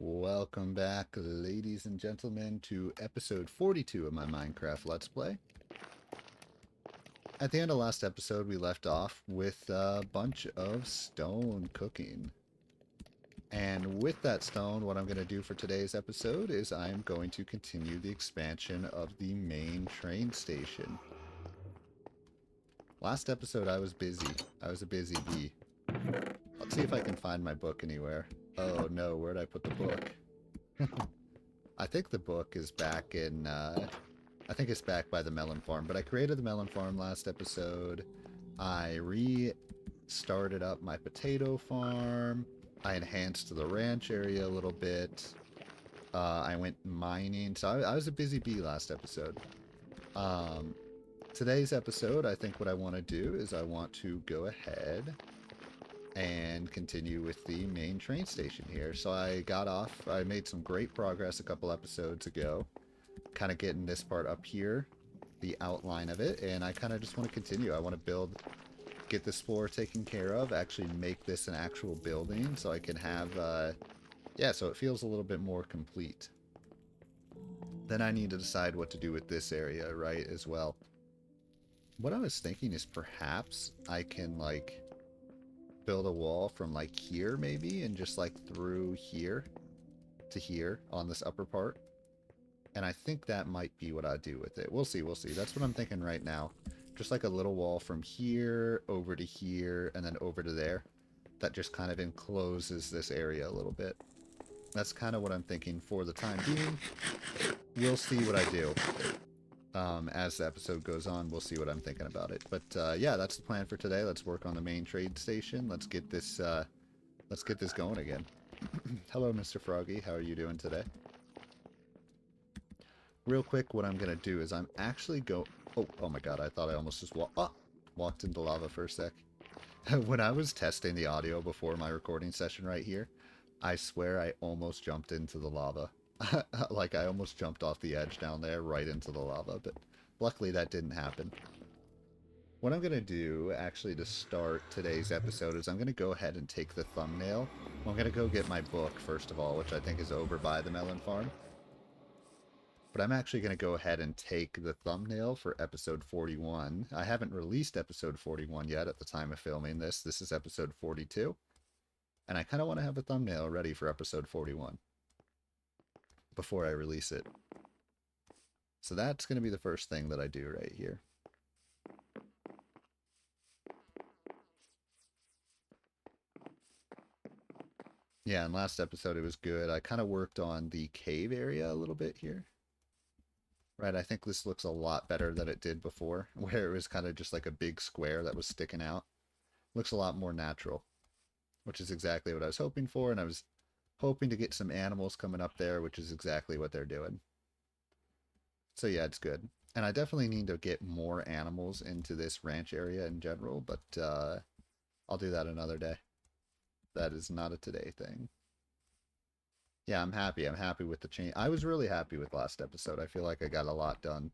Welcome back, ladies and gentlemen, to episode 42 of my Minecraft Let's Play. At the end of last episode, we left off with a bunch of stone cooking. And with that stone, what I'm going to do for today's episode is I'm going to continue the expansion of the main train station. Last episode, I was busy. I was a busy bee. Let's see if I can find my book anywhere. Oh no, where'd I put the book? I think the book is back in, I think it's back by the melon farm, but I created the melon farm last episode. I restarted up my potato farm. I enhanced the ranch area a little bit. I went mining, so I was a busy bee last episode. Today's episode, I think what I want to do is I want to go ahead and continue with the main train station here. So I made some great progress a couple episodes ago, kind of getting this part up here, the outline of it, and I kind of just want to continue. I want to get this floor taken care of, actually make this an actual building so I can have, yeah, so it feels a little bit more complete. Then I need to decide what to do with this area, right, as well. What I was thinking is perhaps I can, like, build a wall from like here maybe and just like through here to here on this upper part, and I think that might be what I do with it. We'll see, that's what I'm thinking right now. Just like a little wall from here over to here and then over to there that just kind of encloses this area a little bit. That's kind of what I'm thinking for the time being. We'll see what I do. As the episode goes on, we'll see what I'm thinking about it. But yeah, that's the plan for today. Let's work on the main trade station. Let's get this going again. Hello, Mr. Froggy. How are you doing today? Real quick, what I'm gonna do is I'm actually oh my god! I thought I almost just walked into lava for a sec. When I was testing the audio before my recording session right here, I swear I almost jumped into the lava. Like, I almost jumped off the edge down there right into the lava, but luckily that didn't happen. What I'm going to do, actually, to start today's episode is I'm going to go ahead and take the thumbnail. I'm going to go get my book, first of all, which I think is over by the melon farm. But I'm actually going to go ahead and take the thumbnail for episode 41. I haven't released episode 41 yet at the time of filming this. This is episode 42. And I kind of want to have a thumbnail ready for episode 41 before I release it. So that's going to be the first thing that I do right here. Yeah, and last episode it was good. I kind of worked on the cave area a little bit here. Right, I think this looks a lot better than it did before, where it was kind of just like a big square that was sticking out. Looks a lot more natural, which is exactly what I was hoping for, and I was hoping to get some animals coming up there, which is exactly what they're doing. So yeah, it's good. And I definitely need to get more animals into this ranch area in general, but I'll do that another day. That is not a today thing. Yeah, I'm happy. I'm happy with the change. I was really happy with last episode. I feel like I got a lot done.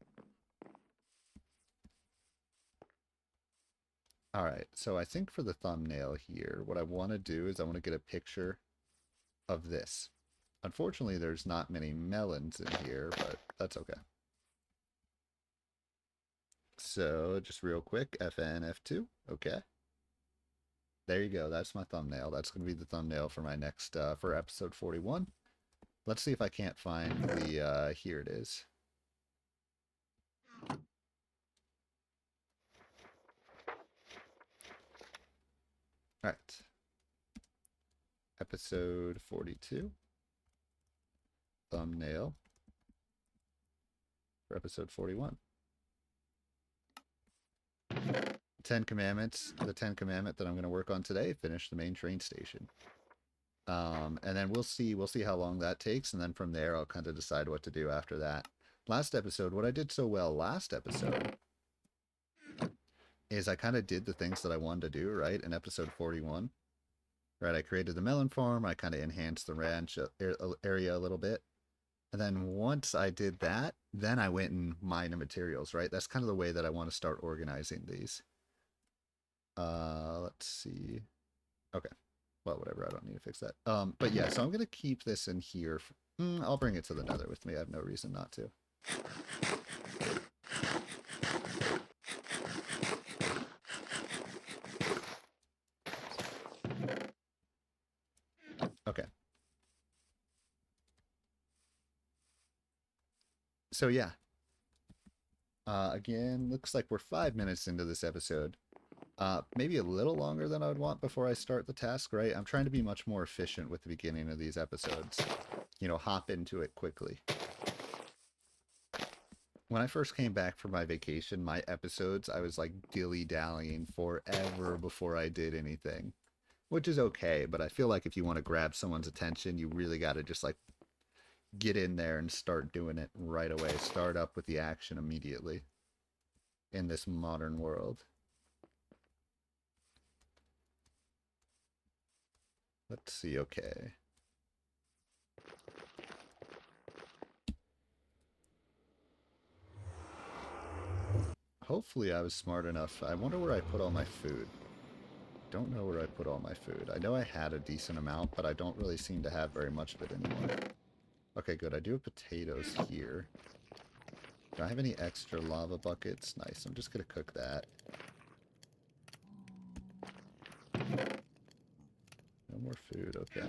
Alright, so I think for the thumbnail here, what I want to do is I want to get a picture of this. Unfortunately, there's not many melons in here, but that's okay. So, just real quick, FN F2. Okay. There you go. That's my thumbnail. That's going to be the thumbnail for my next, for episode 41. Let's see if I can't find the, here it is. Alright. Episode 42. Thumbnail for episode 41. Ten Commandments, the 10th commandment that I'm going to work on today, finish the main train station. And then we'll see how long that takes, and then from there I'll kind of decide what to do after that. Last episode, what I did so well last episode is I kind of did the things that I wanted to do, right, in episode 41. Right, I created the melon farm, I kind of enhanced the ranch area a little bit. And then once I did that, then I went and mined the materials, right? That's kind of the way that I want to start organizing these. Let's see. Okay. Well, whatever, I don't need to fix that. But yeah, so I'm going to keep this in here. I'll bring it to the nether with me. I have no reason not to. Okay. So yeah. Again, looks like we're 5 minutes into this episode. Maybe a little longer than I would want before I start the task, right? I'm trying to be much more efficient with the beginning of these episodes. You know, hop into it quickly. When I first came back from my vacation, my episodes, I was like dilly-dallying forever before I did anything. Which is okay, but I feel like if you want to grab someone's attention, you really got to just like get in there and start doing it right away. Start up with the action immediately in this modern world. Let's see, okay. Hopefully I was smart enough. I wonder where I put all my food. Don't know where I put all my food. I know I had a decent amount, but I don't really seem to have very much of it anymore. Okay, good. I do have potatoes here. Do I have any extra lava buckets? Nice. I'm just going to cook that. No more food. Okay.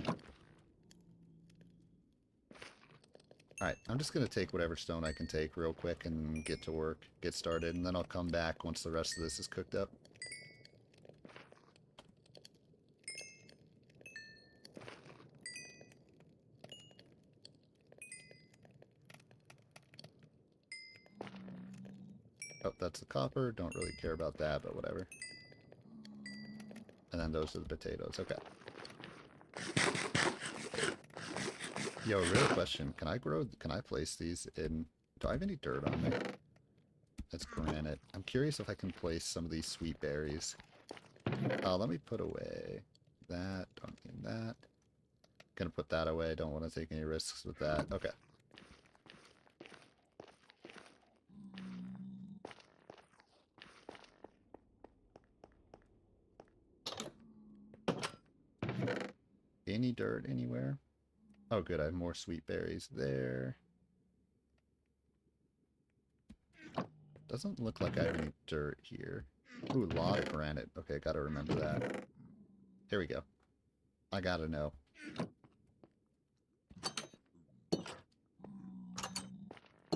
Alright, I'm just going to take whatever stone I can take real quick and get to work, get started, and then I'll come back once the rest of this is cooked up. Oh, that's the copper. Don't really care about that, but whatever. And then those are the potatoes. Okay. Yo, real question. Can I place these in... Do I have any dirt on me? That's granite. I'm curious if I can place some of these sweet berries. Let me put away that. Don't need that. Gonna put that away. Don't want to take any risks with that. Okay. Any dirt anywhere? Oh, good. I have more sweet berries there. Doesn't look like I have any dirt here. Ooh, a lot of granite. Okay, gotta remember that. Here we go. I gotta know.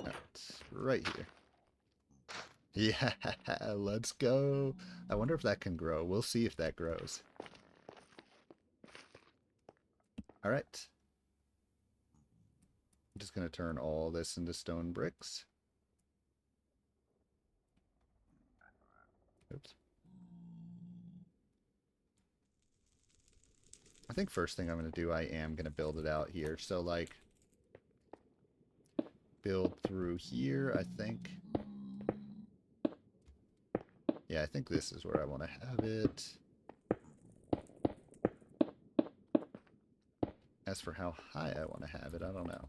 That's right here. Yeah, let's go. I wonder if that can grow. We'll see if that grows. All right. I'm just going to turn all this into stone bricks. Oops. I think first thing I'm going to do, I am going to build it out here. So, like, build through here, I think. Yeah, I think this is where I want to have it. As for how high I want to have it, I don't know.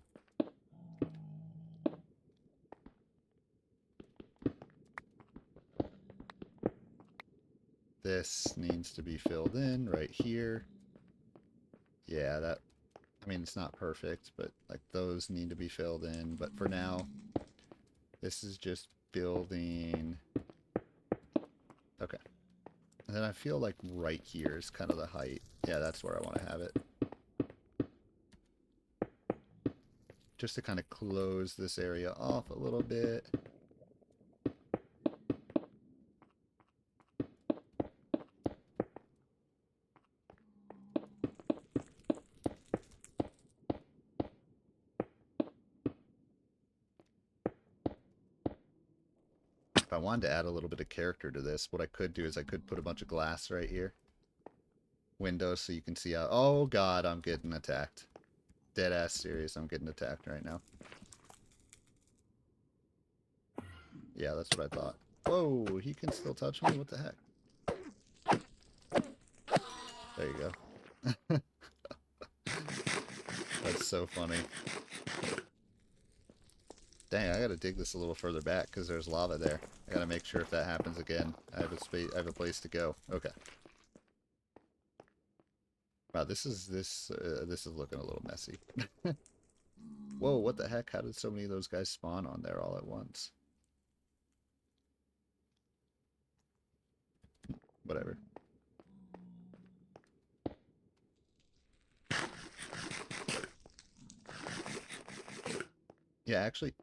This needs to be filled in right here. Yeah, that, I mean, it's not perfect, but like those need to be filled in. But for now, this is just building. Okay. And then I feel like right here is kind of the height. Yeah, that's where I want to have it. Just to kind of close this area off a little bit. If I wanted to add a little bit of character to this, what I could do is I could put a bunch of glass right here. Windows so you can see how... Oh god, I'm getting attacked. Dead ass serious, I'm getting attacked right now. Yeah, that's what I thought. Whoa, he can still touch me? What the heck? There you go. That's so funny. Dang, I gotta dig this a little further back because there's lava there. I gotta make sure if that happens again, I have a place to go. Okay. Wow, this is looking a little messy. Whoa, what the heck? How did so many of those guys spawn on there all at once? Whatever. Yeah, actually,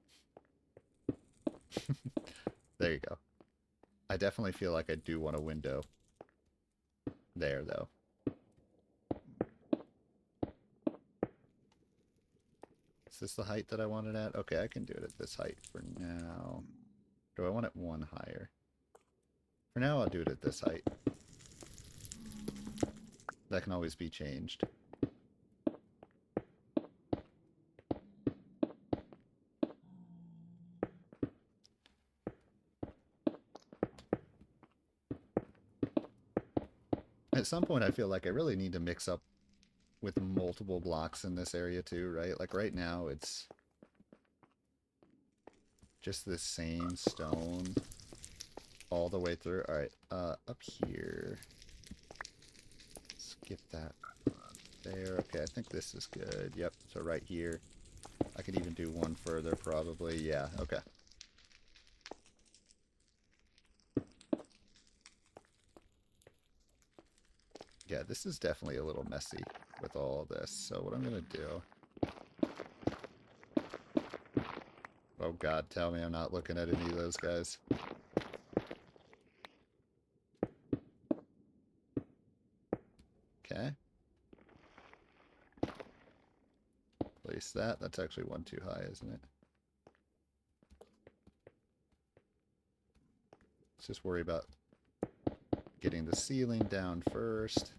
there you go. I definitely feel like I do want a window there, though. Is this the height that I wanted at? Okay, I can do it at this height for now. Do I want it one higher? For now, I'll do it at this height. That can always be changed. At some point, I feel like I really need to mix up with multiple blocks in this area too, right? Like right now, it's just the same stone all the way through. All right, up here. Skip that there. Okay, I think this is good. Yep, so right here. I could even do one further probably. Yeah, okay. Yeah, this is definitely a little messy with all this. So what I'm going to do... Oh god, tell me I'm not looking at any of those guys. Okay. Place that. That's actually one too high, isn't it? Let's just worry about getting the ceiling down first.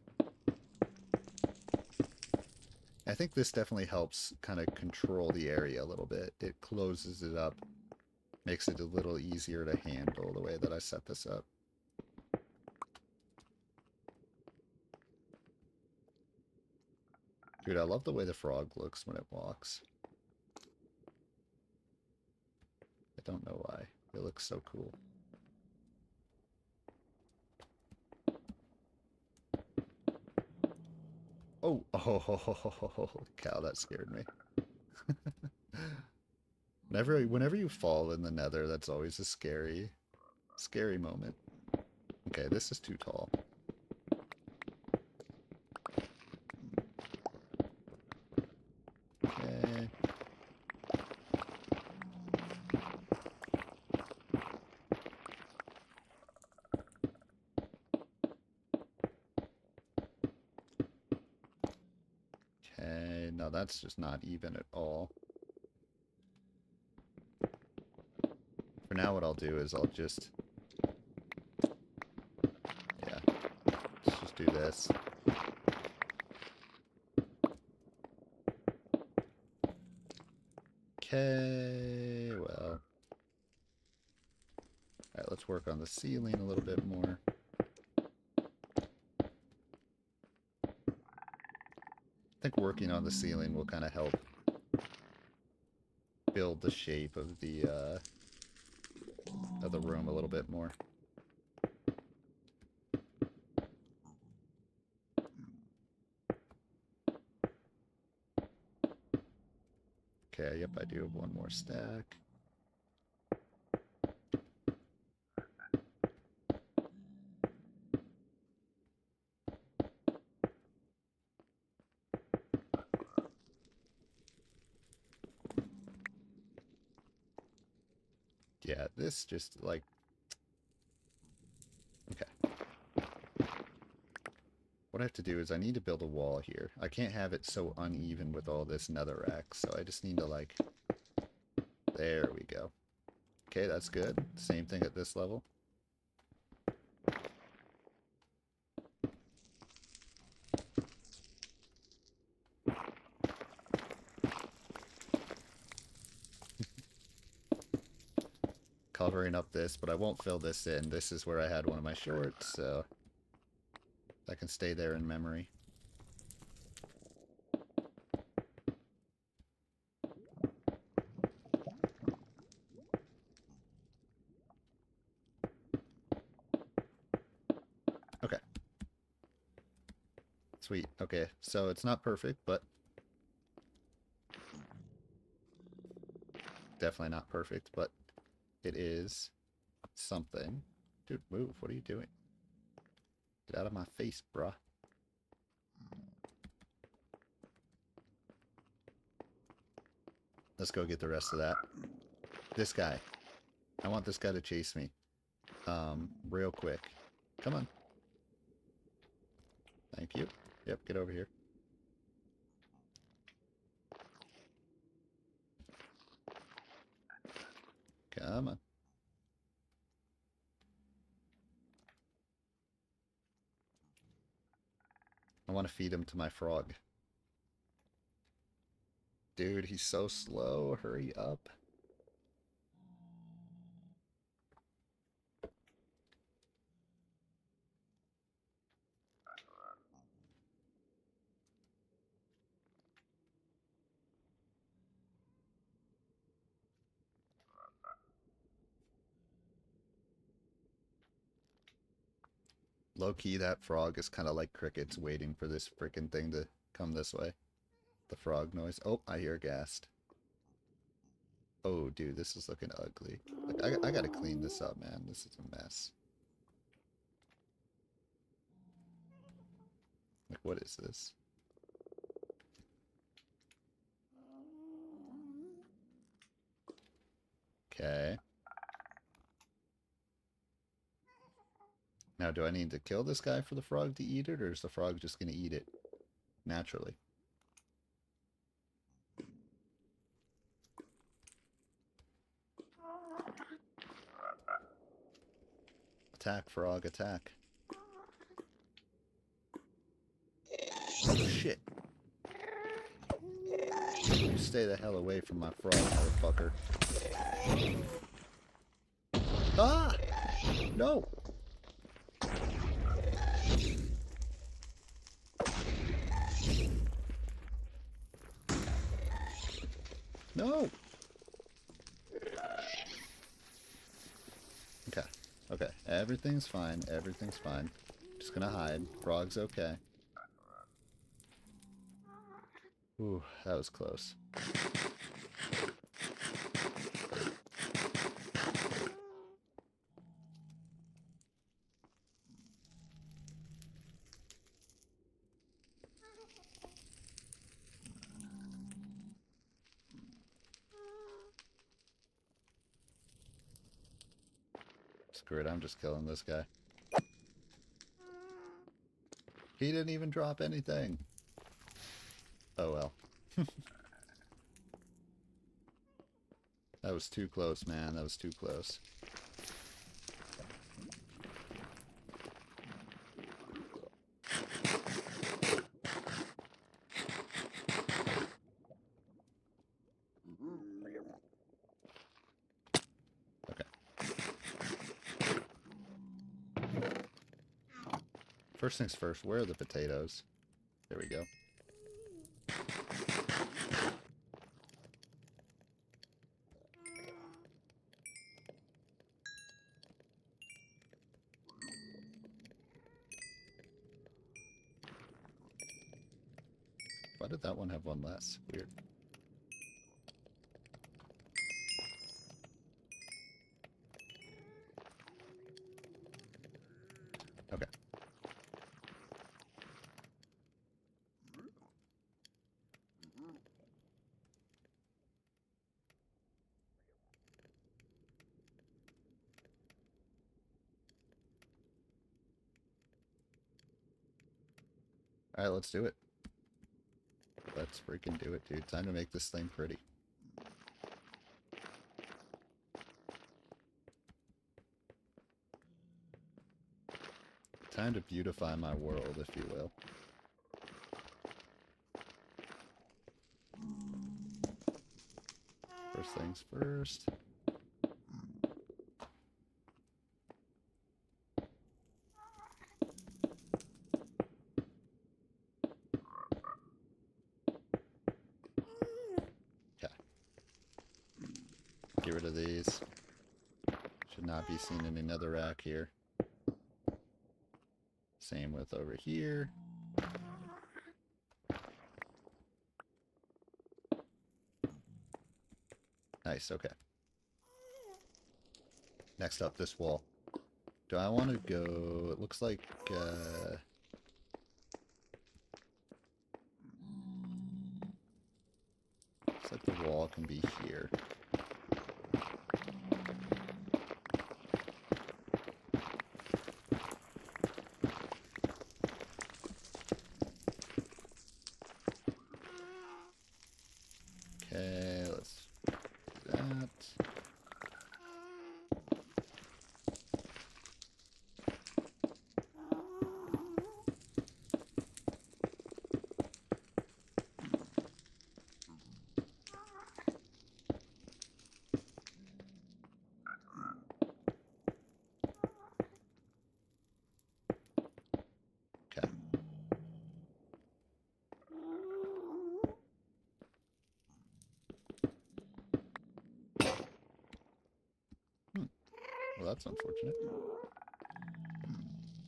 I think this definitely helps kind of control the area a little bit. It closes it up, makes it a little easier to handle the way that I set this up. Dude, I love the way the frog looks when it walks. I don't know why. It looks so cool. Oh, holy cow, that scared me. Whenever you fall in the nether, that's always a scary moment. Okay, this is too tall. Okay. Okay, no, that's just not even at all. For now, what I'll do is I'll just... Yeah, let's just do this. Okay, well... Alright, let's work on the ceiling a little bit more. I think working on the ceiling will kind of help build the shape of the room a little bit more. Okay, yep, I do have one more stack. Yeah, this just like... Okay. What I have to do is I need to build a wall here. I can't have it so uneven with all this netherrack, so I just need to like... There we go. Okay, that's good. Same thing at this level. Covering up this, but I won't fill this in. This is where I had one of my shorts, so that can stay there in memory. Okay. Sweet. Okay, so it's not perfect, but definitely not perfect, but it is something. Dude, move. What are you doing? Get out of my face, bruh. Let's go get the rest of that. This guy. I want this guy to chase me. Real quick. Come on. Thank you. Yep, get over here. Come on. I want to feed him to my frog. Dude, he's so slow. Hurry up. Low-key, that frog is kind of like crickets waiting for this freaking thing to come this way. The frog noise. Oh, I hear Ghast. Oh, dude, this is looking ugly. Like, I gotta clean this up, man. This is a mess. Like, what is this? Okay. Now, do I need to kill this guy for the frog to eat it, or is the frog just gonna eat it naturally? Attack, frog, attack. Oh, shit. You stay the hell away from my frog, motherfucker. Ah! No! No! Okay. Okay. Everything's fine. Everything's fine. Just gonna hide. Frog's okay. Ooh, that was close. Screw it, I'm just killing this guy. He didn't even drop anything. Oh well. That was too close, man. That was too close. Okay. First things first, where are the potatoes? There we go. Why did that one have one less? Weird. Okay. Alright, let's do it. Let's freaking do it, dude. Time to make this thing pretty. Time to beautify my world, if you will. First things first. Okay. Get rid of these. Should not be seen in another rack here. Same with over here. Nice, okay. Next up, this wall. Do I want to go... It looks like the wall can be here. Okay, let's do that. Okay. Well, that's unfortunate.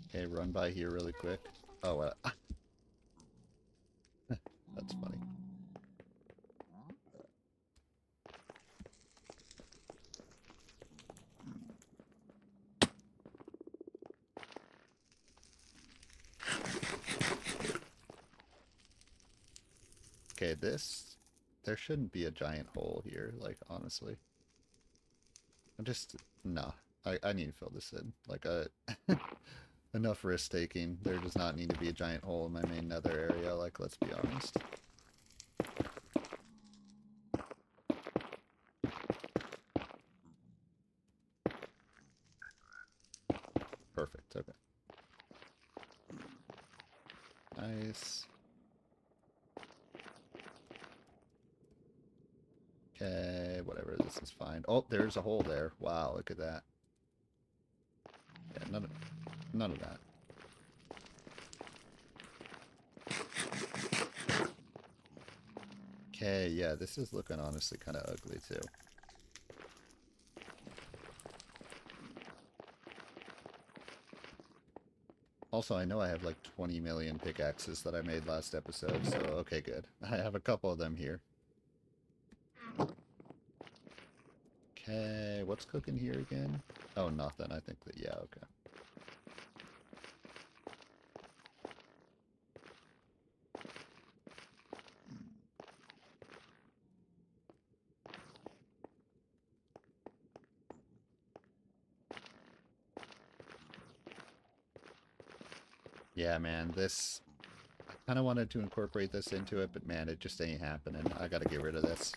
Okay, run by here really quick. Oh, that's funny. Okay, there shouldn't be a giant hole here, like, honestly. I'm just, no. I need to fill this in. Like, enough risk taking. There does not need to be a giant hole in my main nether area, like, let's be honest. Perfect, okay. Nice. Okay, whatever, this is fine. Oh, there's a hole there. Wow, look at that. Yeah, none of that. Okay, yeah, this is looking honestly kind of ugly too. Also, I know I have like 20 million pickaxes that I made last episode, so okay, good. I have a couple of them here. Okay, what's cooking here again? Oh, nothing. I think that, yeah, okay. Yeah, man, this... I kind of wanted to incorporate this into it, but man, it just ain't happening. I gotta get rid of this.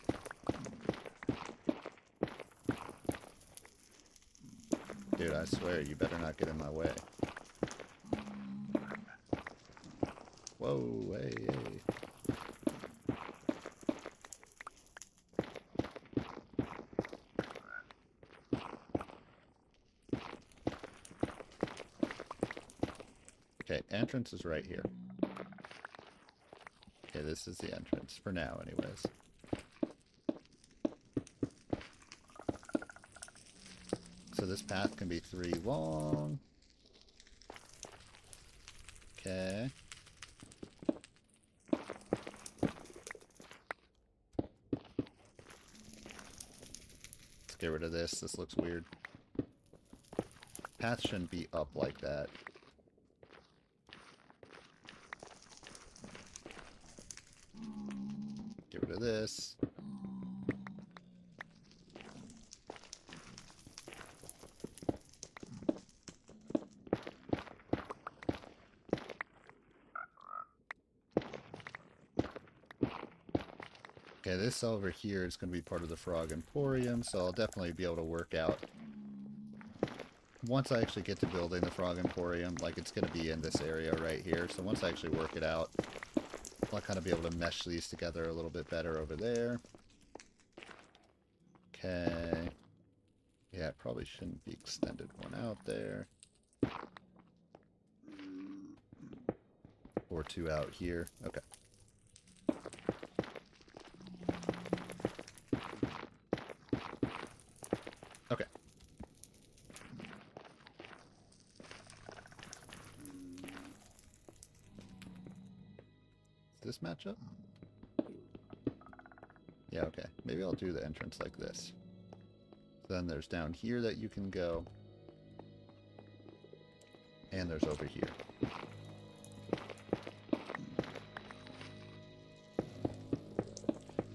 Dude, I swear, you better not get in my way. Whoa, hey, hey. Okay, entrance is right here. Okay, this is the entrance, for now anyways. So this path can be 3 long. Okay. Let's get rid of this. This looks weird. Path shouldn't be up like that. Get rid of this. Okay, this over here is going to be part of the Frog Emporium, so I'll definitely be able to work out. Once I actually get to building the Frog Emporium, like it's going to be in this area right here, so once I actually work it out, I'll kind of be able to mesh these together a little bit better over there. Okay. Yeah, it probably shouldn't be extended one out there. Or 2 out here. Okay. Okay. Does this match up? Yeah, okay. Maybe I'll do the entrance like this. Then there's down here that you can go. And there's over here.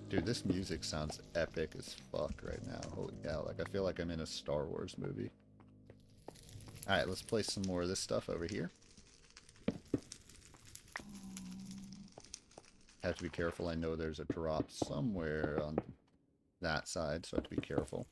Dude, this music sounds epic as fuck right now. Holy cow, like I feel like I'm in a Star Wars movie. Alright, let's place some more of this stuff over here. Have to be careful, I know there's a drop somewhere on that side, so I have to be careful.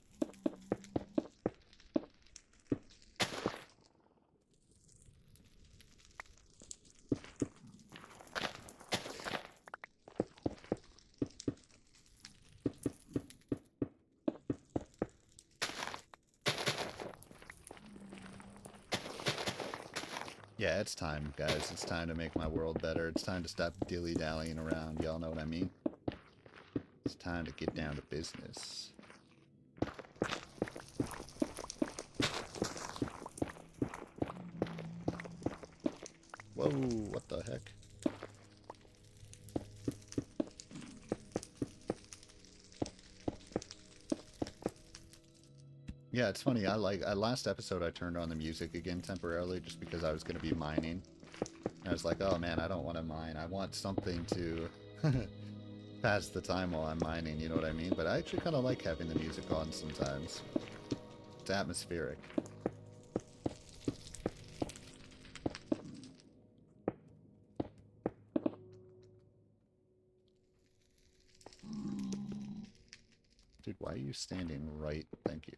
Yeah, it's time, guys. It's time to make my world better. It's time to stop dilly-dallying around. Y'all know what I mean? It's time to get down to business. Whoa, what the heck? Yeah, it's funny. Last episode I turned on the music again temporarily just because I was going to be mining. And I was like, oh man, I don't want to mine. I want something to pass the time while I'm mining, you know what I mean? But I actually kind of like having the music on sometimes. It's atmospheric. Dude, why are you standing right? Thank you.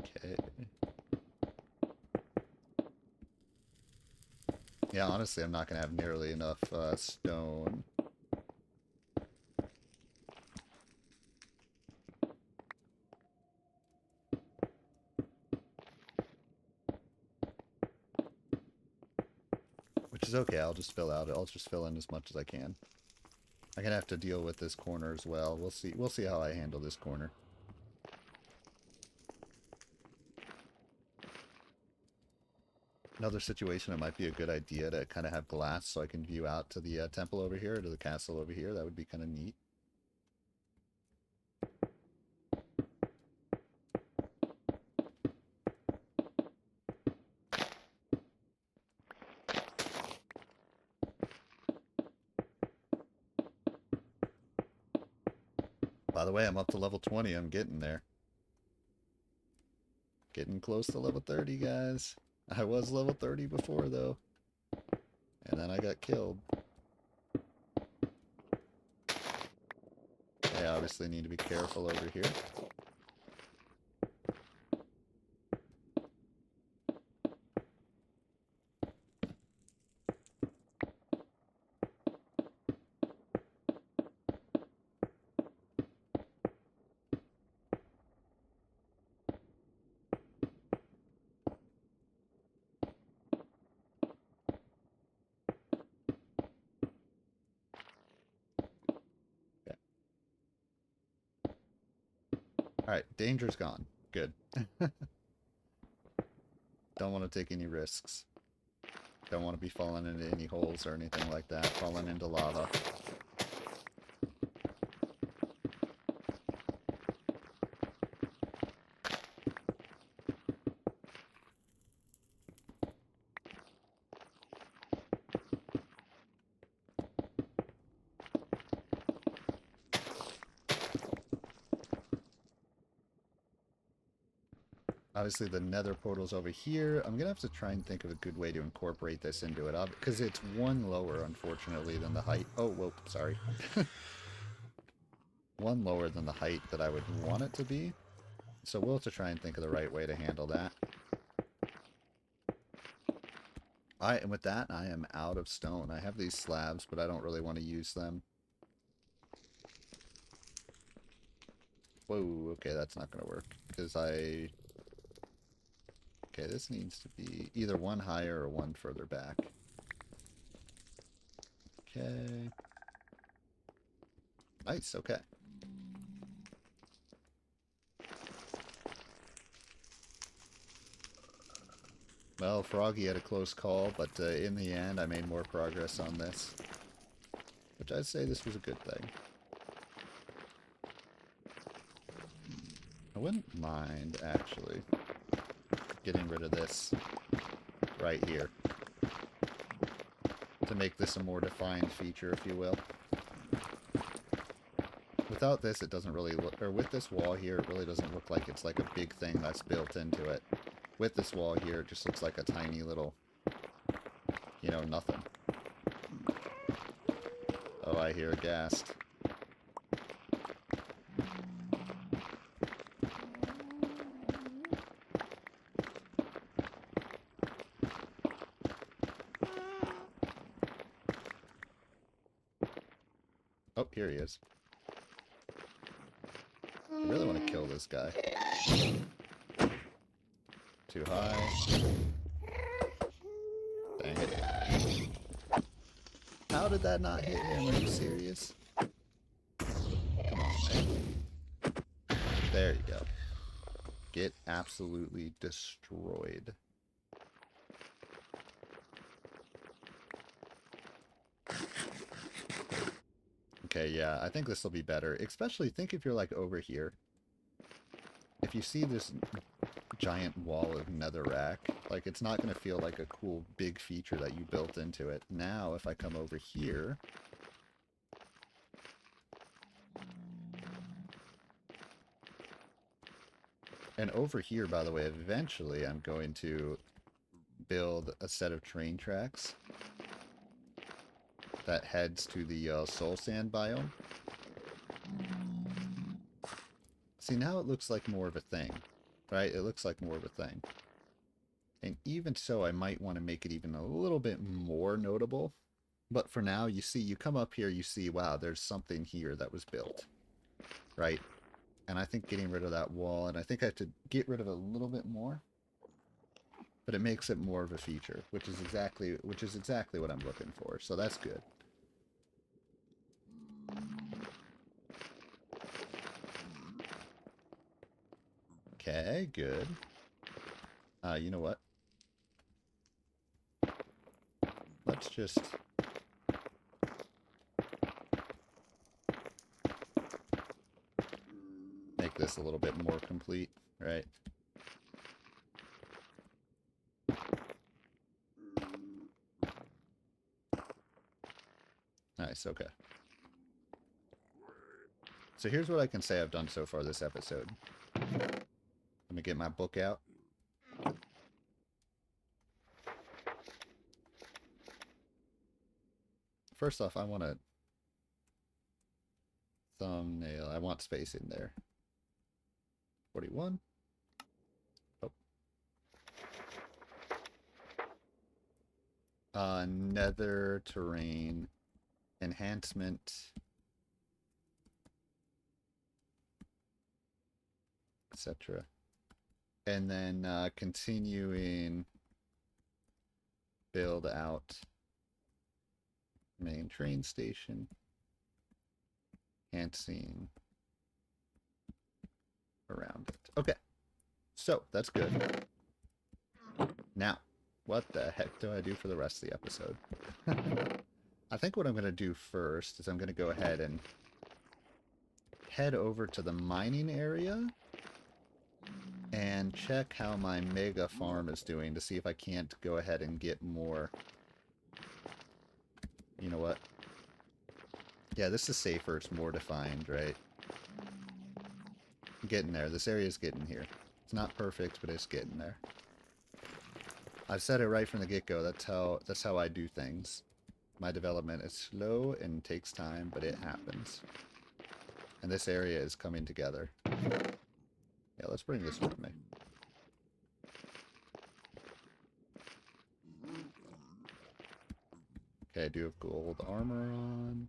Okay. Yeah, honestly, I'm not going to have nearly enough stone. Which is okay, I'll just fill in as much as I can. I'm gonna have to deal with this corner as well. We'll see how I handle this corner. Another situation, it might be a good idea to kind of have glass so I can view out to the temple over here, to the castle over here. That would be kind of neat. By the way, I'm up to level 20. I'm getting there. Getting close to level 30, guys. I was level 30 before, though. And then I got killed. I obviously need to be careful over here. Okay. Alright, danger's gone. Good. Don't want to take any risks. Don't want to be falling into any holes or anything like that. Falling into lava. Obviously, the nether portal's over here. I'm going to have to try and think of a good way to incorporate this into it. Because it's one lower, unfortunately, than the height. Oh, whoa, sorry. One lower than the height that I would want it to be. So we'll have to try and think of the right way to handle that. Alright, and with that, I am out of stone. I have these slabs, but I don't really want to use them. Whoa, okay, that's not going to work. Because I... Okay, this needs to be either one higher or one further back. Okay. Nice, okay. Well, Froggy had a close call, but in the end I made more progress on this. Which I'd say this was a good thing. I wouldn't mind, actually, getting rid of this right here. To make this a more defined feature, if you will. Without this, it doesn't really look, or with this wall here, it really doesn't look like it's like a big thing that's built into it. With this wall here, it just looks like a tiny little, you know, nothing. Oh, I hear a ghast. Oh, here he is. I really want to kill this guy. Too high. Dang it. How did that not hit him? Are you serious? Come on, man. There you go. Get absolutely destroyed. Okay, yeah, I think this will be better. Especially, think if you're, like, over here. If you see this giant wall of netherrack, like, it's not going to feel like a cool big feature that you built into it. Now, if I come over here... And over here, by the way, eventually I'm going to build a set of train tracks that heads to the soul sand biome. See, now it looks like more of a thing, right? It looks like more of a thing. And even so, I might want to make it even a little bit more notable. But for now, you see, you come up here, you see, wow, there's something here that was built, right? And I think getting rid of that wall, and I think I have to get rid of it a little bit more. But it makes it more of a feature, which is exactly what I'm looking for. So that's good. Okay, good. You know what? Let's just... make this a little bit more complete, right? Nice, okay. So here's what I can say I've done so far this episode. Let me get my book out. First off, I want a thumbnail. I want space in there. 41. Oh. Nether terrain enhancement, etc. And then continuing build out main train station, enhancing around it. Okay, so that's good. Now, what the heck do I do for the rest of the episode? I think what I'm going to do first is I'm going to go ahead and head over to the mining area and check how my mega farm is doing to see if I can't go ahead and get more. You know what? Yeah, this is safer. It's more defined, right? I'm getting there. This area is getting here. It's not perfect, but it's getting there. I've said it right from the get-go. That's how I do things. My development is slow and takes time, but it happens. And this area is coming together. Yeah, let's bring this with me. Okay, I do have gold armor on.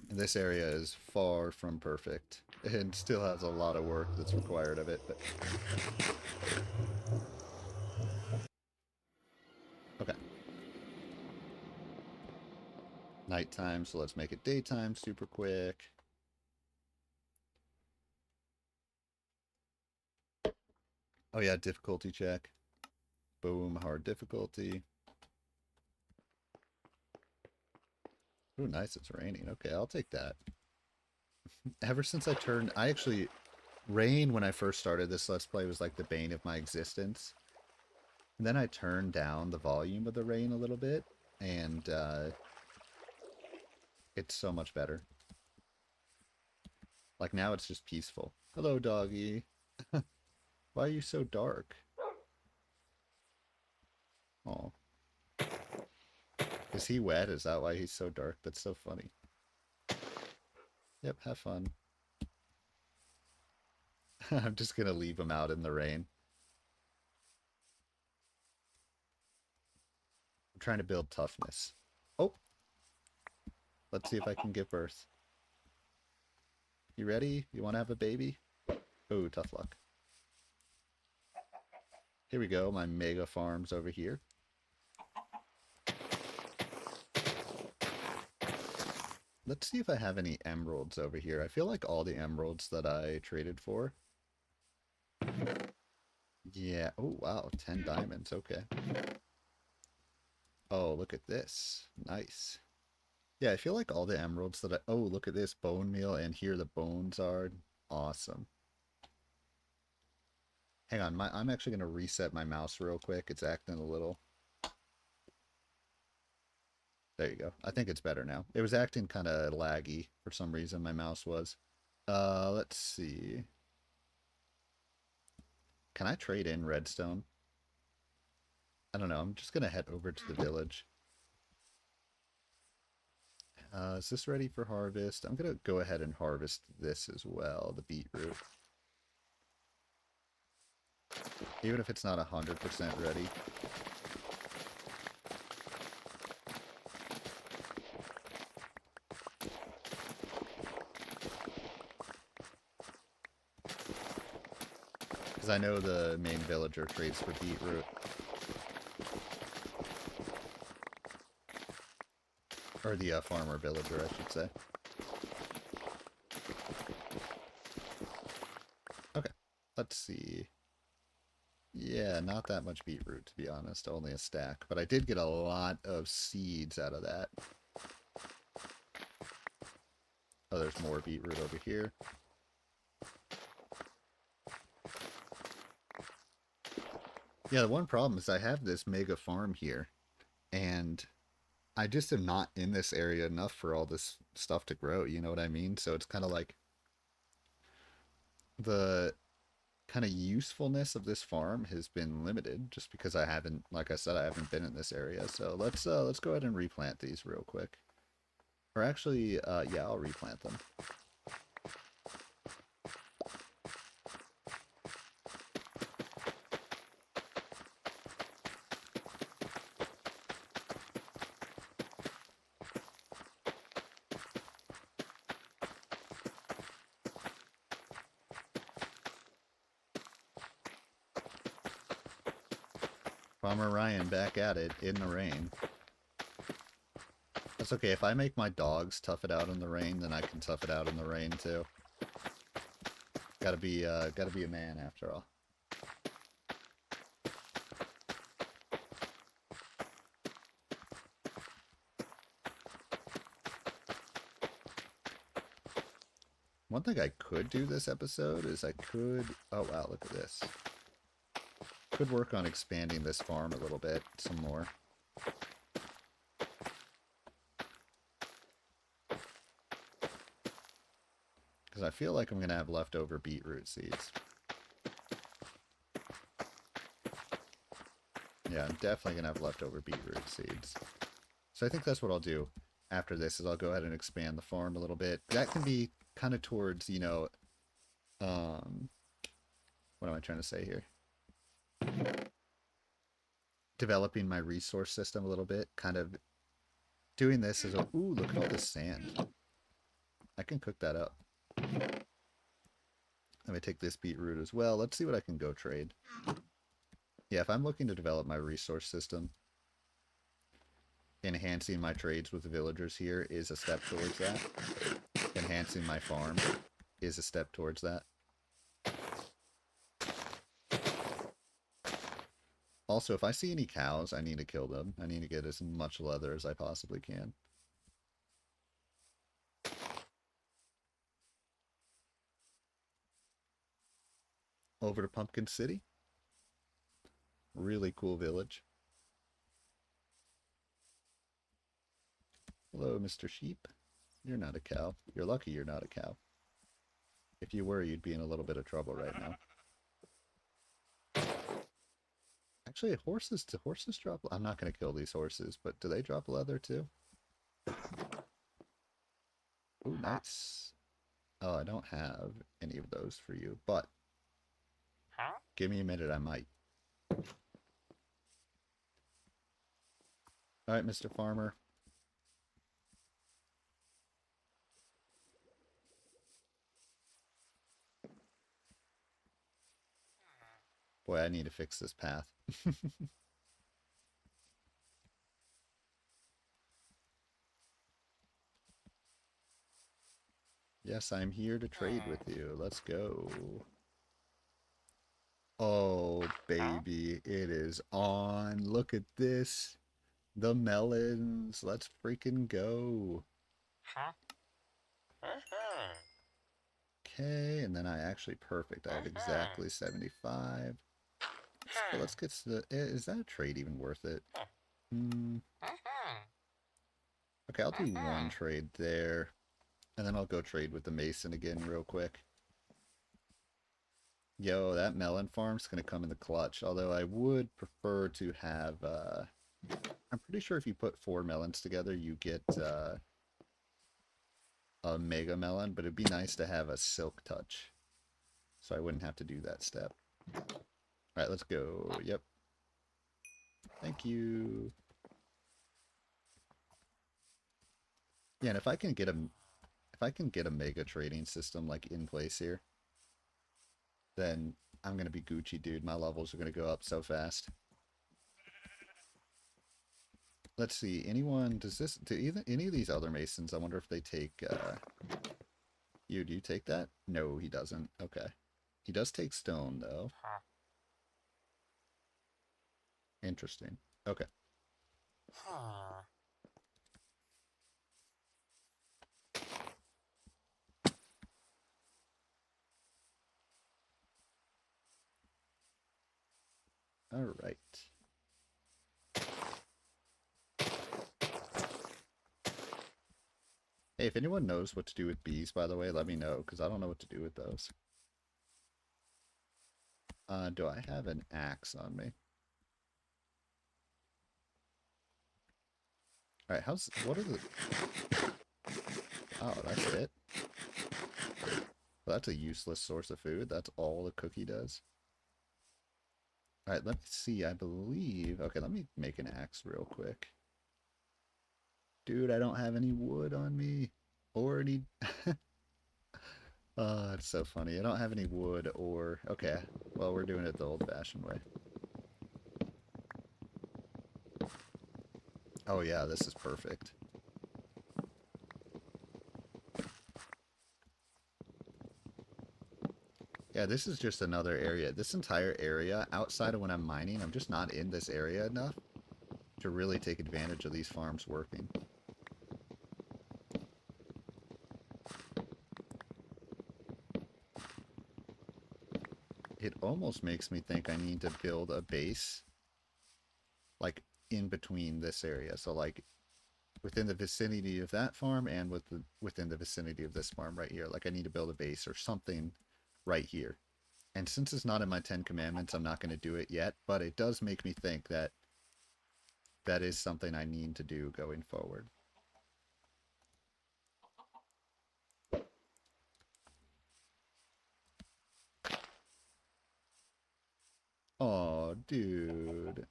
And this area is far from perfect. and still has a lot of work that's required of it. But okay, nighttime. So let's make it daytime super quick. Oh yeah, difficulty check. Boom, hard difficulty. Ooh, nice, it's raining. Okay, I'll take that. Ever since I actually, rain when I first started this Let's Play was like the bane of my existence. And then I turned down the volume of the rain a little bit, and it's so much better. Like now it's just peaceful. Hello, doggy. Why are you so dark? Oh. Is he wet? Is that why he's so dark? That's so funny. Yep, have fun. I'm just gonna leave him out in the rain. I'm trying to build toughness. Oh! Let's see if I can give birth. You ready? You want to have a baby? Oh, tough luck. Here we go, my mega farms over here. Let's see if I have any emeralds over here. I feel like all the emeralds that I traded for. Yeah. Oh, wow. 10 diamonds. Okay. Oh, look at this. Nice. Yeah, I feel like all the emeralds that I... Oh, look at this. Bone meal, and here the bones are. Awesome. Hang on. I'm actually going to reset my mouse real quick. It's acting a little... There you go. I think it's better now. It was acting kind of laggy for some reason, my mouse was. Let's see. Can I trade in redstone? I don't know. I'm just going to head over to the village. Is this ready for harvest? I'm going to go ahead and harvest this as well, the beetroot. Even if it's not 100% ready. Because I know the main villager trades for beetroot. Or the farmer villager, I should say. Okay, let's see. Yeah, not that much beetroot, to be honest. Only a stack. But I did get a lot of seeds out of that. Oh, there's more beetroot over here. Yeah, the one problem is I have this mega farm here. And I just am not in this area enough for all this stuff to grow, you know what I mean? So it's kind of like the kind of usefulness of this farm has been limited just because I haven't, like I said, I haven't been in this area. So let's go ahead and replant these real quick. Or actually, yeah, I'll replant them. Farmer Ryan back at it in the rain. That's okay. If I make my dogs tough it out in the rain, then I can tough it out in the rain too. Gotta be a man after all. One thing I could do this episode is I could... Oh wow, look at this. Could work on expanding this farm a little bit, some more. Because I feel like I'm going to have leftover beetroot seeds. Yeah, I'm definitely going to have leftover beetroot seeds. So I think that's what I'll do after this, is I'll go ahead and expand the farm a little bit. That can be kind of towards, you know, what am I trying to say here? Developing my resource system a little bit, kind of doing this as a... Ooh, look at all this sand. I can cook that up. Let me take this beetroot as well. Let's see what I can go trade. Yeah, if I'm looking to develop my resource system, enhancing my trades with the villagers here is a step towards that. Enhancing my farm is a step towards that. Also, if I see any cows, I need to kill them. I need to get as much leather as I possibly can. Over to Pumpkin City. Really cool village. Hello, Mr. Sheep. You're not a cow. You're lucky you're not a cow. If you were, you'd be in a little bit of trouble right now. Actually, do horses drop? I'm not going to kill these horses, but do they drop leather too? Ooh, nice. Oh, I don't have any of those for you, but give me a minute, I might. Alright, Mr. Farmer. Boy, I need to fix this path. Yes, I'm here to trade with you. Let's go. Oh, baby, it is on. Look at this. The melons. Let's freaking go. Okay, and then I actually perfect. I have exactly 75. So let's get to the... Is that trade even worth it? Okay, I'll do one trade there. And then I'll go trade with the Mason again real quick. Yo, that melon farm's going to come in the clutch. Although I would prefer to have... I'm pretty sure if you put 4 melons together, you get a mega melon. But it'd be nice to have a silk touch. So I wouldn't have to do that step. Alright, let's go. Yep. Thank you. Yeah, and if I can get a mega trading system like in place here, then I'm gonna be Gucci, dude. My levels are gonna go up so fast. Let's see. Anyone do any of these other Masons? I wonder if they take you. Do you take that? No, he doesn't. Okay. He does take stone though. Interesting. Okay. All right. Hey, if anyone knows what to do with bees, by the way, let me know, because I don't know what to do with those. Do I have an axe on me? Alright, what are the... Oh, that's it? Well, that's a useless source of food. That's all the cookie does. Alright, let me see. I believe... Okay, let me make an axe real quick. Dude, I don't have any wood on me. Or any... Oh, it's so funny. I don't have any wood or... Okay, well, we're doing it the old-fashioned way. Oh yeah, this is perfect. Yeah, this is just another area. This entire area, outside of when I'm mining, I'm just not in this area enough to really take advantage of these farms working. It almost makes me think I need to build a base, like, in between this area. So, like, within the vicinity of that farm and within the vicinity of this farm right here. Like, I need to build a base or something right here. And since it's not in my 10 commandments, I'm not going to do it yet, but it does make me think that that is something I need to do going forward. Oh, dude.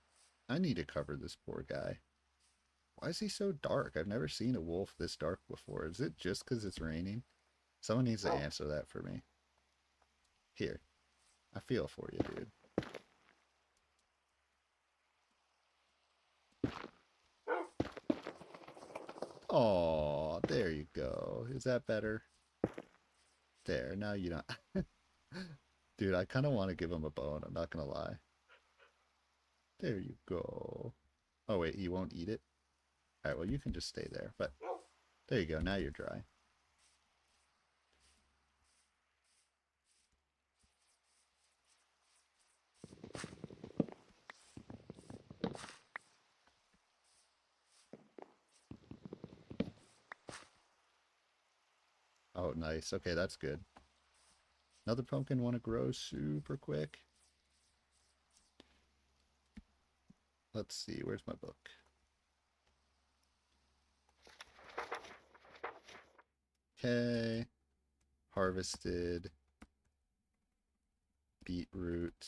I need to cover this poor guy. Why is he so dark? I've never seen a wolf this dark before. Is it just because it's raining? Someone needs to answer that for me. Here, I feel for you, dude. Oh, there you go. Is that better? There, now you don't. Dude, I kind of want to give him a bone, I'm not gonna lie. There you go. Oh, wait, he won't eat it? Alright, well, you can just stay there, but there you go, now you're dry. Oh, nice. Okay, that's good. Another pumpkin want to grow super quick. Let's see, where's my book? Okay. Harvested. Beetroot.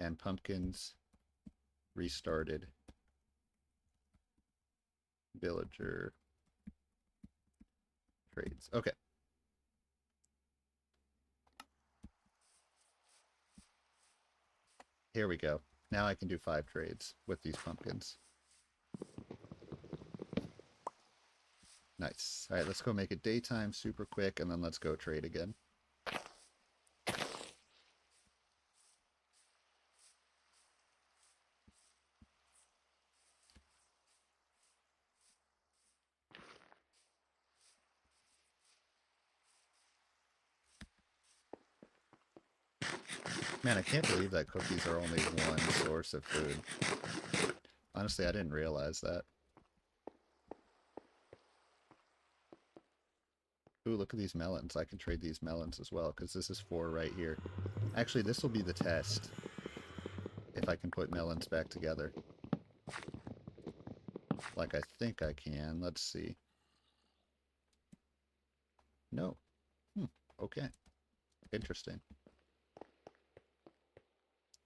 And pumpkins. Restarted. Villager. Trades. Okay. Here we go. Now I can do 5 trades with these pumpkins. Nice. Alright, let's go make it daytime super quick, and then let's go trade again. Man, I can't believe that cookies are only one source of food. Honestly, I didn't realize that. Ooh, look at these melons. I can trade these melons as well, because this is 4 right here. Actually, this will be the test. If I can put melons back together. Like I think I can. Let's see. No. Okay. Interesting.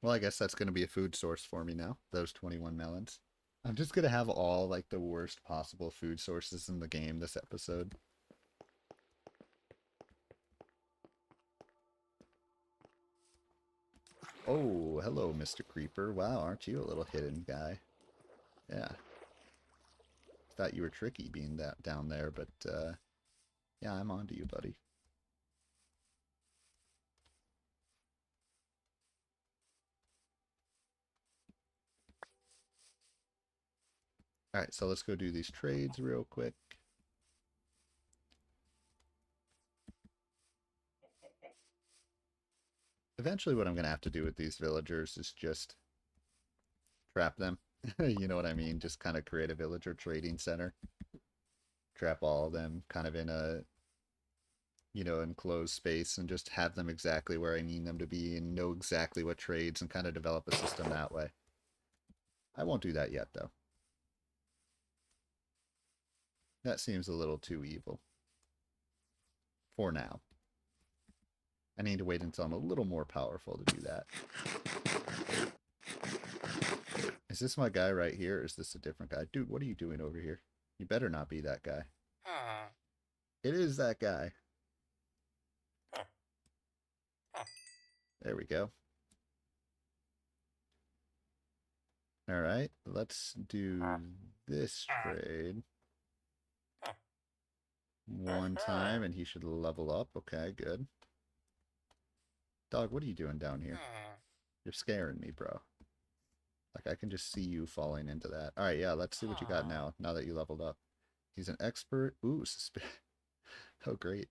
Well, I guess that's going to be a food source for me now. Those 21 melons. I'm just going to have all, like, the worst possible food sources in the game this episode. Oh, hello, Mr. Creeper. Wow, aren't you a little hidden guy? Yeah. Thought you were tricky being that down there, but, yeah, I'm on to you, buddy. Alright, so let's go do these trades real quick. Eventually what I'm going to have to do with these villagers is just trap them. You know what I mean? Just kind of create a villager trading center. Trap all of them kind of in a, you know, enclosed space and just have them exactly where I need them to be and know exactly what trades and kind of develop a system that way. I won't do that yet, though. That seems a little too evil. For now. I need to wait until I'm a little more powerful to do that. Is this my guy right here, or is this a different guy? Dude, what are you doing over here? You better not be that guy. It is that guy. There we go. Alright, let's do this trade. One time, and he should level up. Okay, good. Dog, what are you doing down here? You're scaring me, bro. Like, I can just see you falling into that. Alright, yeah, let's see what you got now that you leveled up. He's an expert. Ooh, oh, great.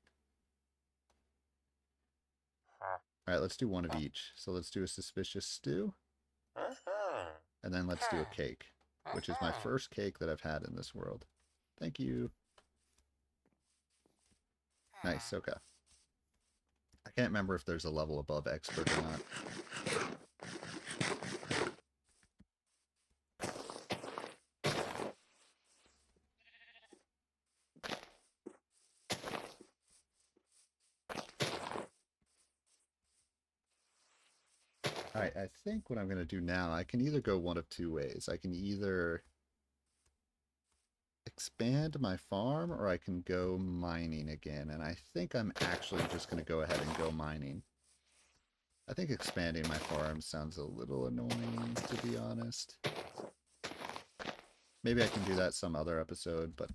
Alright, let's do one of each. So let's do a suspicious stew. And then let's do a cake, which is my first cake that I've had in this world. Thank you. Nice, okay. I can't remember if there's a level above expert or not. Alright, I think what I'm going to do now, I can either go one of two ways. I can either expand my farm or I can go mining again. And I think I'm actually just going to go ahead and go mining. I think expanding my farm sounds a little annoying, to be honest. Maybe I can do that some other episode, but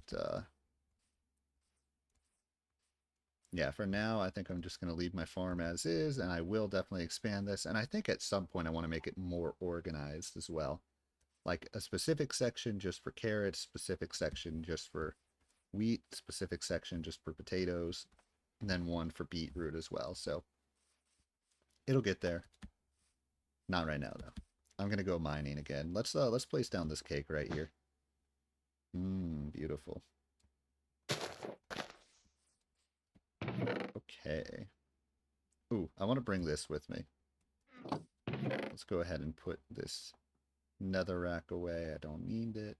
yeah, for now, I think I'm just going to leave my farm as is, and I will definitely expand this. And I think at some point I want to make it more organized as well. Like a specific section just for carrots, specific section just for wheat, specific section just for potatoes, and then one for beetroot as well. So it'll get there. Not right now, though. I'm going to go mining again. Let's place down this cake right here. Beautiful. Okay. Ooh, I want to bring this with me. Let's go ahead and put this netherrack away. I don't need it.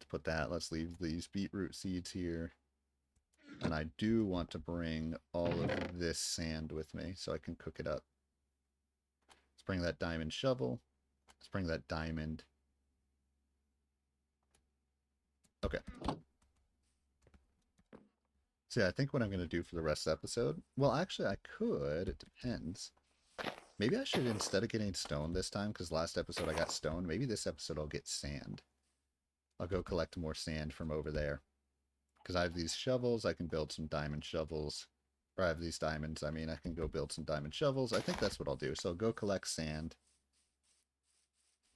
To put that, let's leave these beetroot seeds here. And I do want to bring all of this sand with me so I can cook it up. Let's bring that diamond shovel. Let's bring that diamond. Okay. So yeah, I think what I'm going to do for the rest of the episode... Well, actually, I could. It depends. Maybe I should, instead of getting stone this time, because last episode I got stone, maybe this episode I'll get sand. I'll go collect more sand from over there. Because I have these shovels, I can build some diamond shovels. Or I have these diamonds, I mean, I can go build some diamond shovels. I think that's what I'll do. So I'll go collect sand.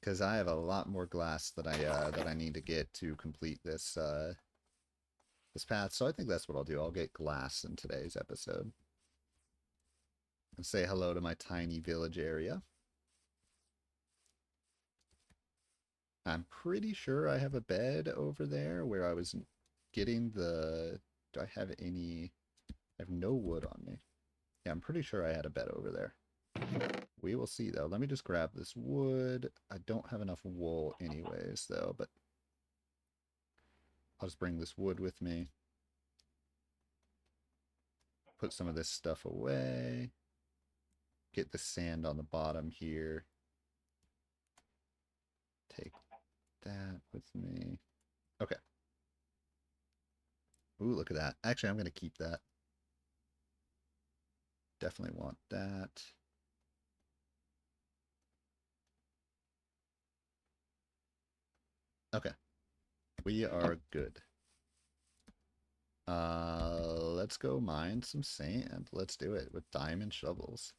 Because I have a lot more glass that I need to get to complete this this path. So I think that's what I'll do. I'll get glass in today's episode. And say hello to my tiny village area. I'm pretty sure I have a bed over there where I was getting the... Do I have any... I have no wood on me. Yeah, I'm pretty sure I had a bed over there. We will see, though. Let me just grab this wood. I don't have enough wool anyways, though, but I'll just bring this wood with me. Put some of this stuff away. Get the sand on the bottom here. Take that with me. Okay. Ooh, look at that. Actually, I'm going to keep that. Definitely want that. Okay. We are good. Let's go mine some sand. Let's do it with diamond shovels.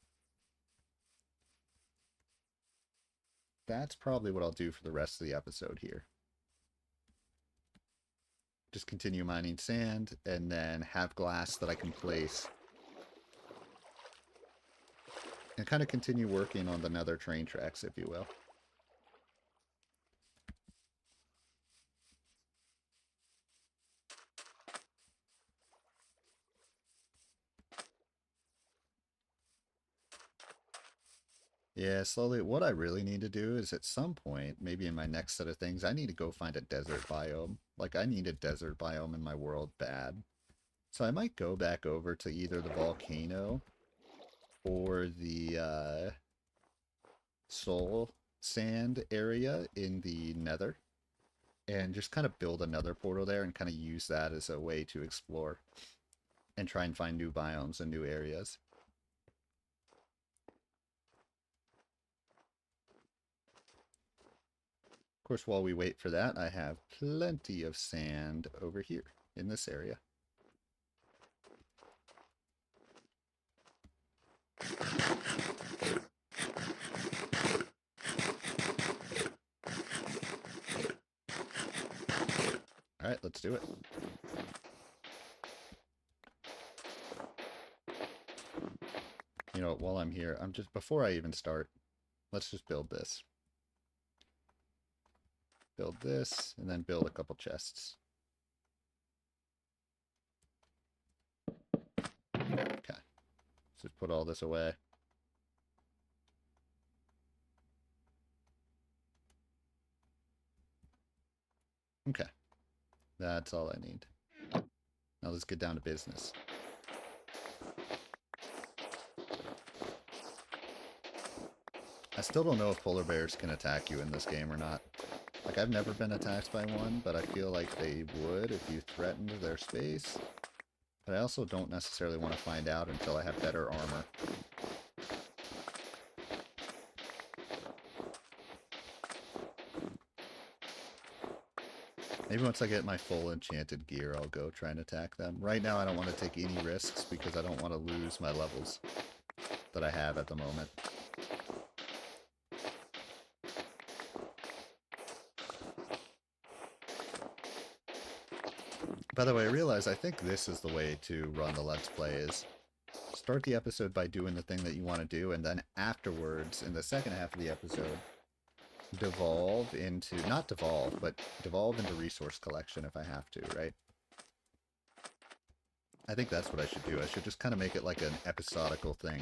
That's probably what I'll do for the rest of the episode here. Just continue mining sand and then have glass that I can place. And kind of continue working on the nether train tracks, if you will. Yeah, slowly. What I really need to do is at some point, maybe in my next set of things, I need to go find a desert biome. Like, I need a desert biome in my world bad. So I might go back over to either the volcano or the soul sand area in the nether. And just kind of build another portal there and kind of use that as a way to explore. And try and find new biomes and new areas. Of course, while we wait for that, I have plenty of sand over here in this area. Alright, let's do it. You know, while I'm here, before I even start, let's just build this. Build this, and then build a couple chests. Okay. Let's just put all this away. Okay. That's all I need. Now let's get down to business. I still don't know if polar bears can attack you in this game or not. Like, I've never been attacked by one, but I feel like they would if you threatened their space. But I also don't necessarily want to find out until I have better armor. Maybe once I get my full enchanted gear, I'll go try and attack them. Right now, I don't want to take any risks because I don't want to lose my levels that I have at the moment. By the way, I realize I think this is the way to run the Let's Play is start the episode by doing the thing that you want to do, and then afterwards, in the second half of the episode, devolve into, not devolve, but devolve into resource collection if I have to, right? I think that's what I should do. I should just kind of make it like an episodical thing,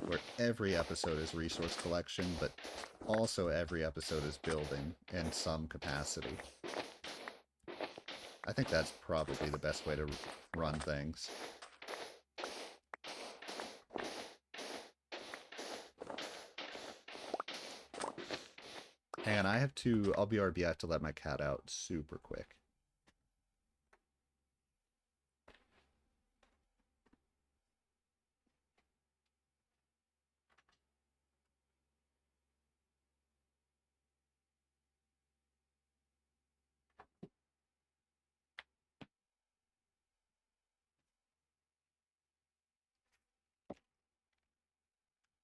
where every episode is resource collection, but also every episode is building in some capacity. I think that's probably the best way to run things. Hang on, I'll BRB, I have to let my cat out super quick.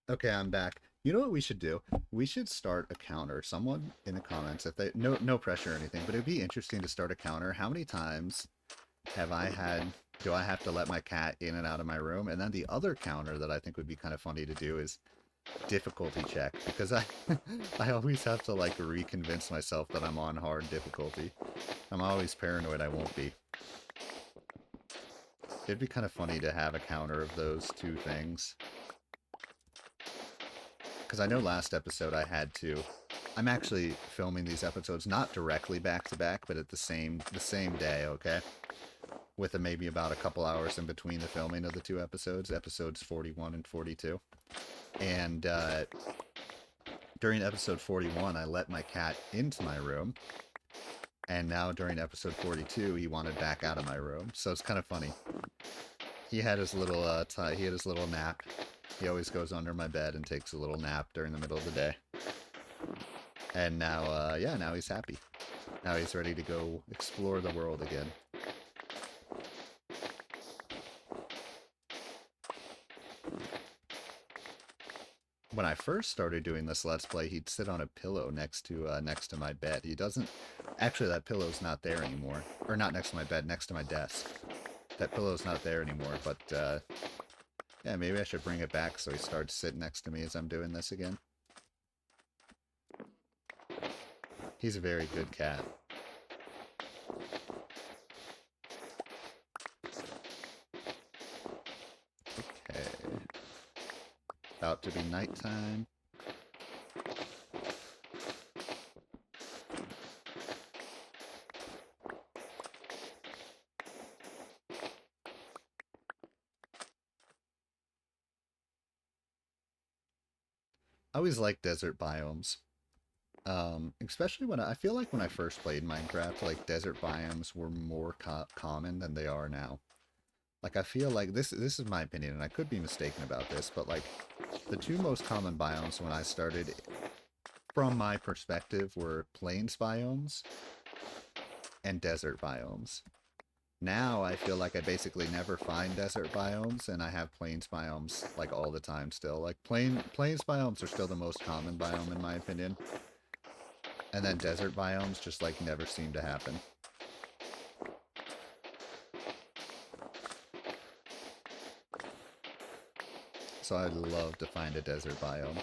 Okay, I'm back. You know what we should do? We should start a counter. Someone in the comments, if they no pressure or anything, but it'd be interesting to start a counter. How many times do I have to let my cat in and out of my room? And then the other counter that I think would be kind of funny to do is difficulty check, because I I always have to like reconvince myself that I'm on hard difficulty. I'm always paranoid I won't be. It'd be kind of funny to have a counter of those two things. Because I know last episode I had to. I'm actually filming these episodes not directly back to back, but at the same day, okay? With maybe about a couple hours in between the filming of the two episodes, episodes 41 and 42. And during episode 41, I let my cat into my room. And now during episode 42, he wanted back out of my room. So it's kind of funny. He had his little nap. He always goes under my bed and takes a little nap during the middle of the day. And now, yeah, now he's happy. Now he's ready to go explore the world again. When I first started doing this Let's Play, he'd sit on a pillow next to my bed. He doesn't... Actually, that pillow's not there anymore. Or not next to my bed, next to my desk. That pillow's not there anymore, but, yeah, maybe I should bring it back so he starts sitting next to me as I'm doing this again. He's a very good cat. Okay. About to be nighttime. I always like desert biomes. Especially when I feel like when I first played Minecraft, like desert biomes were more common than they are now. Like I feel like this is my opinion, and I could be mistaken about this, but like the two most common biomes when I started, from my perspective, were plains biomes and desert biomes. Now I feel like I basically never find desert biomes, and I have plains biomes like all the time still. Like plains biomes are still the most common biome in my opinion. And then desert biomes just like never seem to happen. So I'd love to find a desert biome.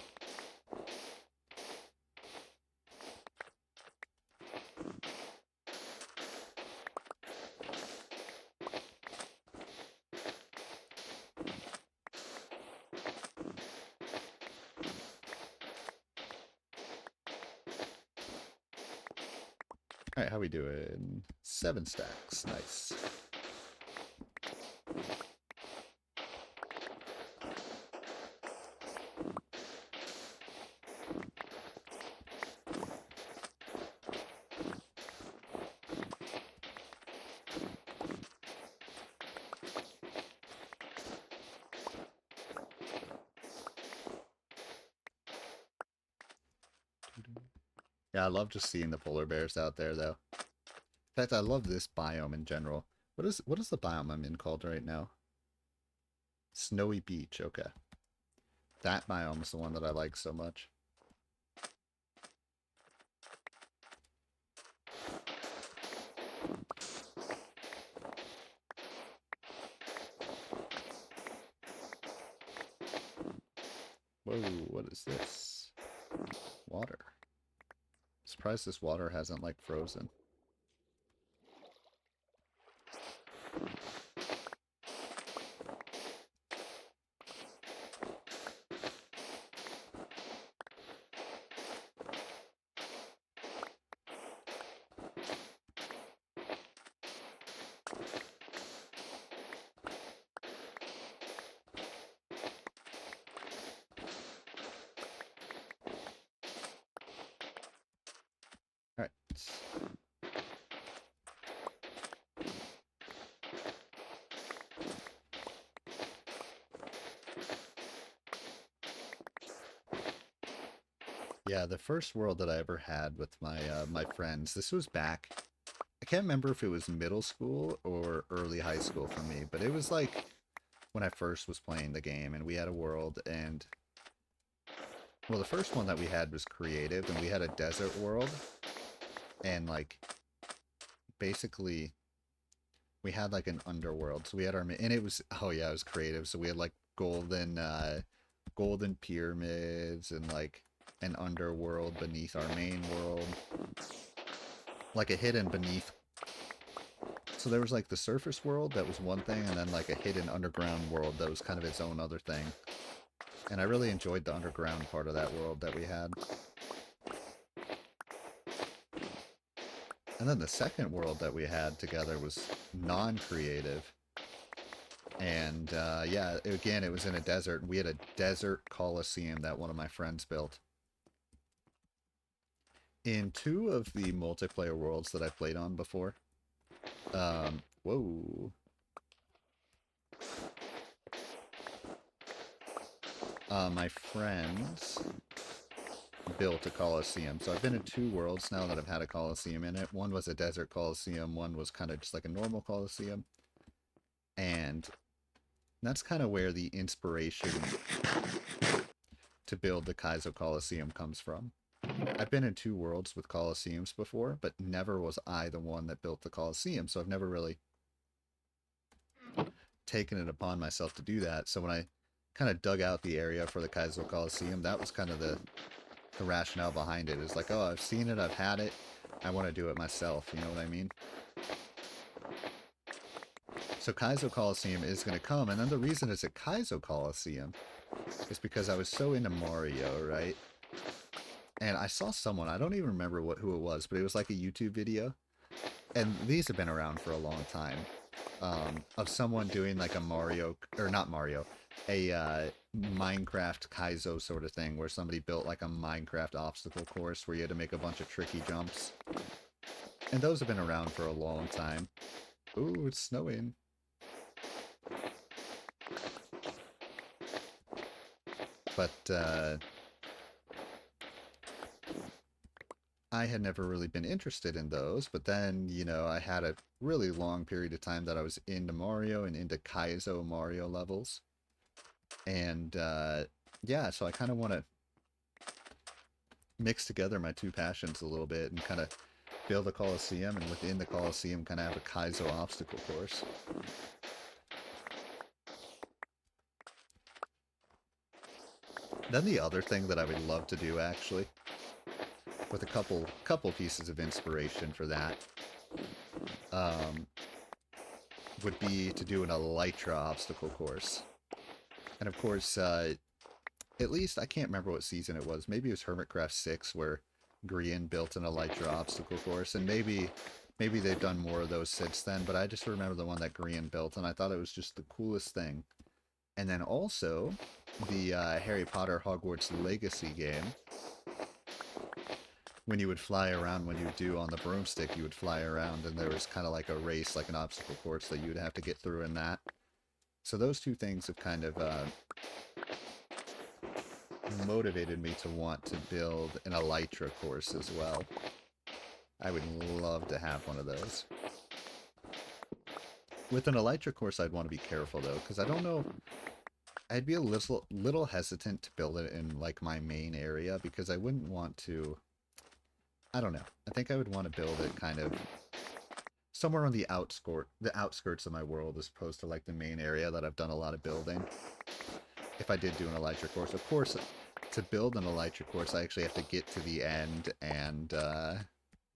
Alright, how we doing? 7 stacks. Nice. Yeah, I love just seeing the polar bears out there, though. In fact, I love this biome in general. What is the biome I'm in called right now? Snowy Beach. Okay, that biome is the one that I like so much. Whoa, what is this? Water. Surprised this water hasn't, like, frozen. Alright. Yeah, the first world that I ever had with my friends, this was back, I can't remember if it was middle school or early high school for me, but it was like when I first was playing the game, and we had a world, and well, the first one that we had was creative, and we had a desert world, and like basically we had like an underworld, so we had our, and it was, oh yeah, it was creative, so we had like golden pyramids and like an underworld beneath our main world, like a hidden beneath. So there was like the surface world that was one thing, and then like a hidden underground world that was kind of its own other thing. And I really enjoyed the underground part of that world that we had. And then the second world that we had together was non-creative. And yeah, again, it was in a desert. We had a desert coliseum that one of my friends built. In two of the multiplayer worlds that I played on before, whoa. My friends built a coliseum. So I've been in two worlds now that have had a coliseum in it. One was a desert coliseum, one was kind of just like a normal coliseum. And that's kind of where the inspiration to build the Kaizo Coliseum comes from. I've been in two worlds with coliseums before, but never was I the one that built the coliseum, so I've never really taken it upon myself to do that. So when I kind of dug out the area for the Kaizo Coliseum, that was kind of the rationale behind it. Is like, oh, I've seen it, I've had it, I want to do it myself, you know what I mean? So Kaizo Coliseum is going to come, and then the reason it's a Kaizo Coliseum is because I was so into Mario, right? And I saw someone, I don't even remember who it was, but it was like a YouTube video, and these have been around for a long time, of someone doing like a Mario, or not Mario, a Minecraft Kaizo sort of thing, where somebody built like a Minecraft obstacle course where you had to make a bunch of tricky jumps. And those have been around for a long time. Ooh, it's snowing. But I had never really been interested in those, but then, you know, I had a really long period of time that I was into Mario and into Kaizo Mario levels. And yeah, so I kind of want to mix together my two passions a little bit and kind of build a Coliseum, and within the Coliseum kind of have a Kaizo obstacle course. Then the other thing that I would love to do, actually, with a couple pieces of inspiration for that, would be to do an Elytra obstacle course. And of course, at least, I can't remember what season it was. Maybe it was Hermitcraft 6 where Grian built an Elytra obstacle course, and maybe they've done more of those since then, but I just remember the one that Grian built, and I thought it was just the coolest thing. And then also, the Harry Potter Hogwarts Legacy game, when you would fly around, when you do on the broomstick, you would fly around, and there was kind of like a race, like an obstacle course that you would have to get through in that. So those two things have kind of motivated me to want to build an Elytra course as well. I would love to have one of those. With an Elytra course, I'd want to be careful though, because I don't know. I'd be a little hesitant to build it in like my main area because I wouldn't want to. I don't know. I think I would want to build it kind of somewhere on the outskirts of my world as opposed to like the main area that I've done a lot of building. If I did do an Elytra course, of course, to build an Elytra course, I actually have to get to the end and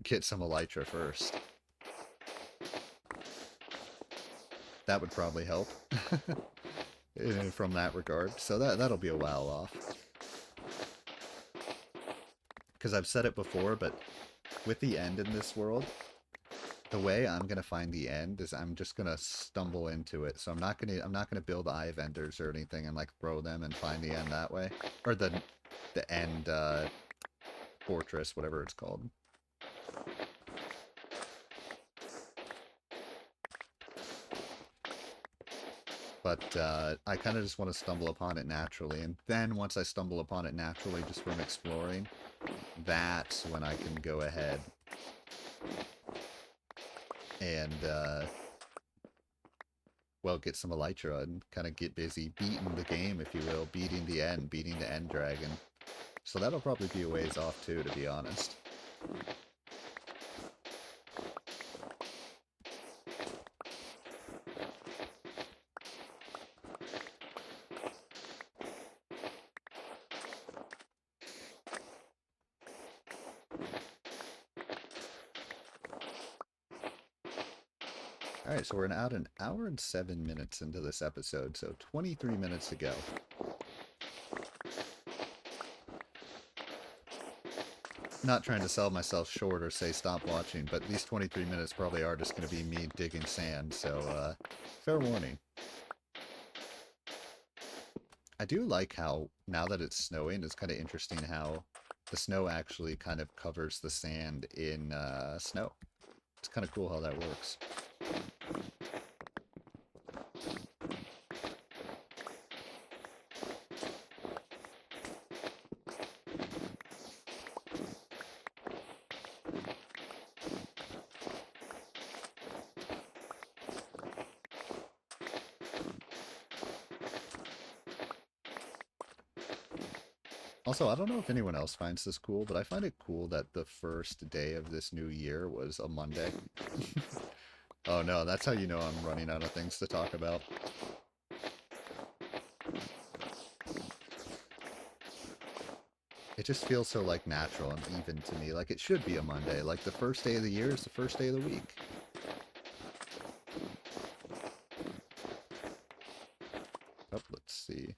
get some Elytra first. That would probably help from that regard. So that'll be a while off. Because I've said it before, but with the end in this world, the way I'm gonna find the end is I'm just gonna stumble into it. So I'm not gonna build Eye of Enders or anything and like throw them and find the end that way, or the end fortress, whatever it's called. But I kind of just want to stumble upon it naturally, and then once I stumble upon it naturally just from exploring, that's when I can go ahead and well, get some Elytra and kind of get busy beating the game, if you will, beating the end dragon. So that'll probably be a ways off too, to be honest. Alright, so we're about an hour and 7 minutes into this episode, so 23 minutes to go. Not trying to sell myself short or say stop watching, but these 23 minutes probably are just going to be me digging sand, so fair warning. I do like how, now that it's snowing, it's kind of interesting how the snow actually kind of covers the sand in snow. It's kind of cool how that works. Also, I don't know if anyone else finds this cool, but I find it cool that the first day of this new year was a Monday. Oh no, that's how you know I'm running out of things to talk about. It just feels so like natural and even to me, like it should be a Monday. Like the first day of the year is the first day of the week. Oh, let's see.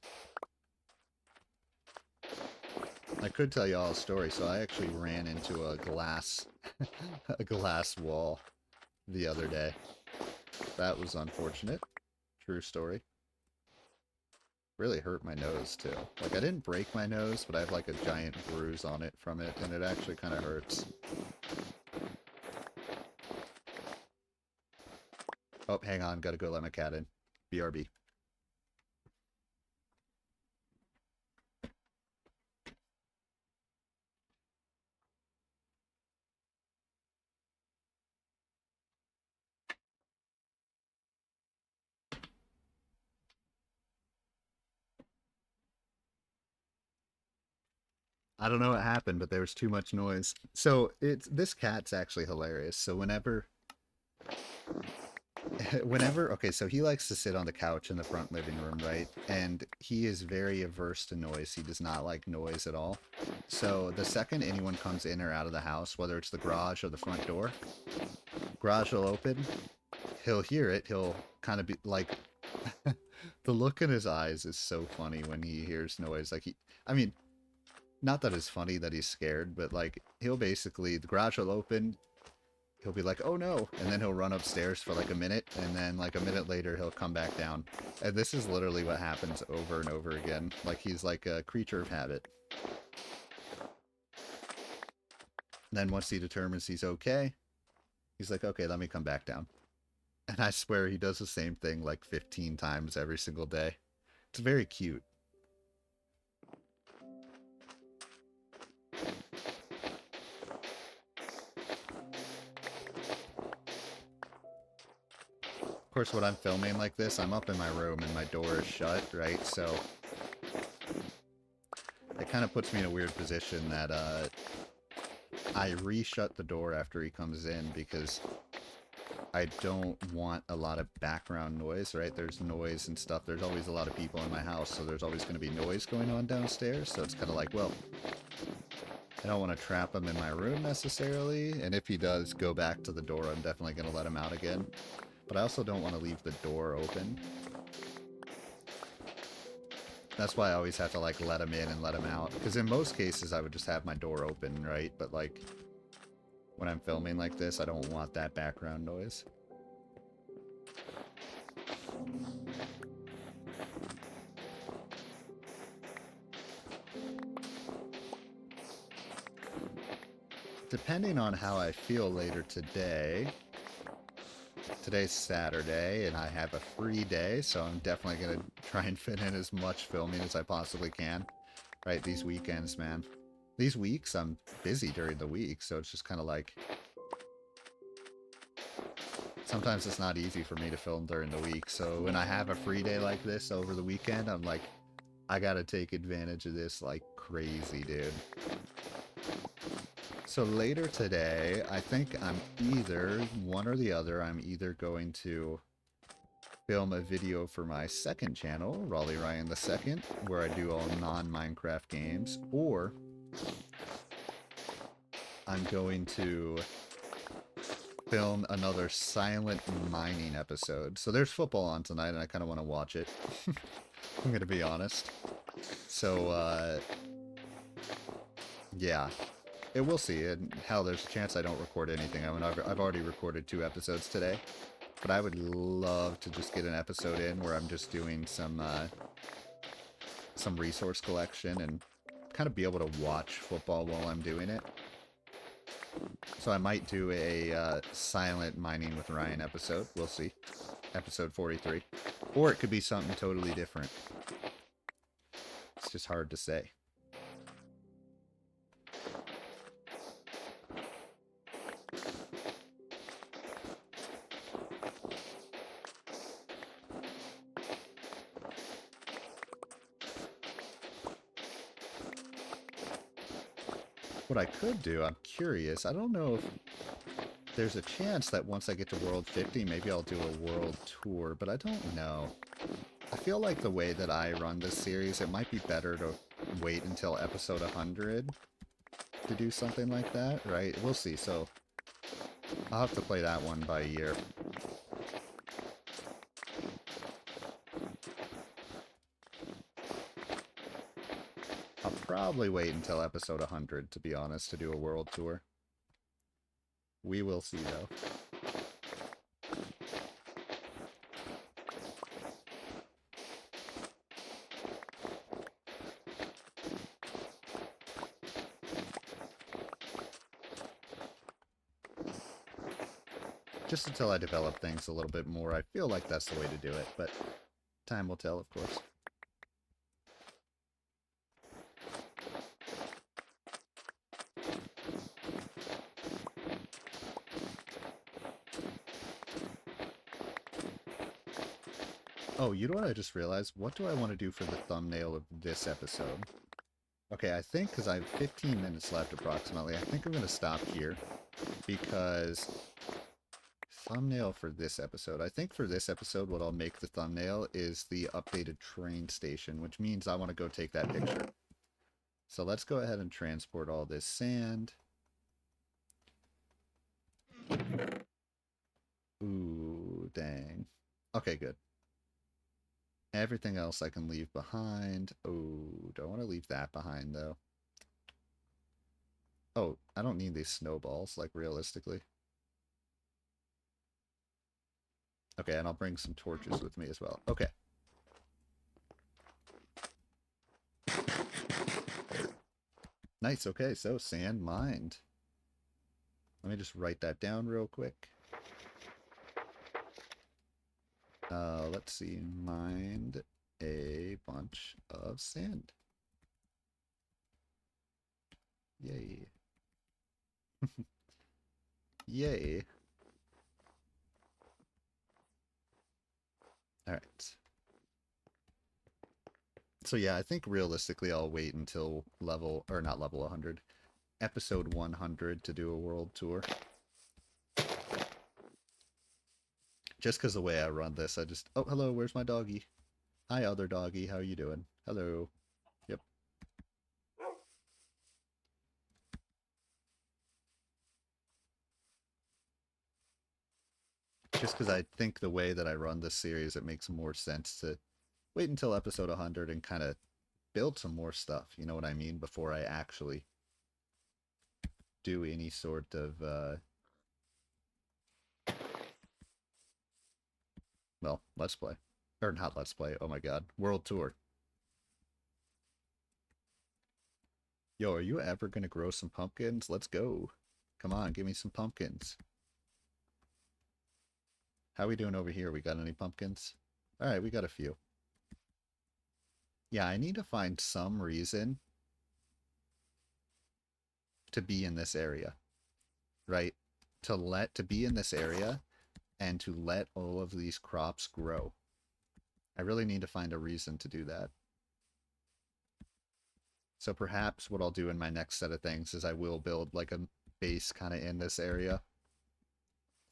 I could tell you all a story. So I actually ran into a glass, a glass wall the other day. That was unfortunate. True story. Really hurt my nose too. Like I didn't break my nose, but I have like a giant bruise on it from it, and it actually kind of hurts. Oh, hang on. Gotta go let my cat in. BRB. I don't know what happened, but there was too much noise. So this cat's actually hilarious. So okay, so he likes to sit on the couch in the front living room, right? And he is very averse to noise. He does not like noise at all. So the second anyone comes in or out of the house, whether it's the garage or the front door, garage will open, he'll hear it, he'll kind of be like, the look in his eyes is so funny when he hears noise. Like I mean, not that it's funny that he's scared, but like he'll basically, the garage will open, he'll be like, oh no, and then he'll run upstairs for like a minute, and then like a minute later he'll come back down. And this is literally what happens over and over again. Like he's like a creature of habit. And then once he determines he's okay, he's like, okay, let me come back down. And I swear he does the same thing like 15 times every single day. It's very cute. Of course, when I'm filming like this, I'm up in my room and my door is shut, right? So it kind of puts me in a weird position that I re-shut the door after he comes in because I don't want a lot of background noise, right? There's noise and stuff. There's always a lot of people in my house, so there's always going to be noise going on downstairs. So it's kind of like, well, I don't want to trap him in my room necessarily. And if he does go back to the door, I'm definitely going to let him out again. But I also don't want to leave the door open. That's why I always have to, like, let him in and let him out. Because in most cases, I would just have my door open, right? But, like, when I'm filming like this, I don't want that background noise. Depending on how I feel later today, today's Saturday and I have a free day, so I'm definitely going to try and fit in as much filming as I possibly can. Right, these weekends, man. These weeks, I'm busy during the week, so it's just kind of like... Sometimes it's not easy for me to film during the week, so when I have a free day like this over the weekend, I'm like, I gotta take advantage of this like crazy, dude. So later today, I think I'm either one or the other. I'm either going to film a video for my second channel, Raleigh Ryan II, where I do all non-Minecraft games, or I'm going to film another silent mining episode. So there's football on tonight, and I kind of want to watch it. I'm going to be honest. So, yeah. We'll see. And hell, there's a chance I don't record anything. I mean, I've already recorded 2 episodes today. But I would love to just get an episode in where I'm just doing some resource collection and kind of be able to watch football while I'm doing it. So I might do a silent mining with Ryan episode. We'll see. Episode 43. Or it could be something totally different. It's just hard to say. What I could do, I'm curious, I don't know if there's a chance that once I get to World 50, maybe I'll do a world tour, but I don't know. I feel like the way that I run this series, it might be better to wait until episode 100 to do something like that, right? We'll see, so I'll have to play that one by ear. I'll probably wait until episode 100, to be honest, to do a world tour. We will see, though. Just until I develop things a little bit more, I feel like that's the way to do it, but time will tell, of course. Oh, you know what I just realized? What do I want to do for the thumbnail of this episode? Okay, I think because I have 15 minutes left approximately, I think I'm going to stop here because thumbnail for this episode. I think for this episode, what I'll make the thumbnail is the updated train station, which means I want to go take that picture. So let's go ahead and transport all this sand. Ooh, dang. Okay, good. Everything else I can leave behind. Oh, don't want to leave that behind, though. Oh, I don't need these snowballs, like, realistically. Okay, and I'll bring some torches with me as well. Okay. Nice, okay, so sand mined. Let me just write that down real quick. Let's see, mined a bunch of sand. Yay. Yay. So yeah, I think realistically I'll wait until level, or not level 100, episode 100 to do a world tour. Just because the way I run this, I just... Oh, hello, where's my doggy? Hi, other doggy, how are you doing? Hello. Yep. Just because I think the way that I run this series, it makes more sense to wait until episode 100 and kind of build some more stuff, you know what I mean, before I actually do any sort of, well, let's play. Or not let's play, oh my god, world tour. Yo, are you ever gonna grow some pumpkins? Let's go. Come on, give me some pumpkins. How we doing over here? We got any pumpkins? Alright, we got a few. Yeah, I need to find some reason to be in this area, right? To be in this area and to let all of these crops grow. I really need to find a reason to do that. So perhaps what I'll do in my next set of things is I will build like a base kind of in this area.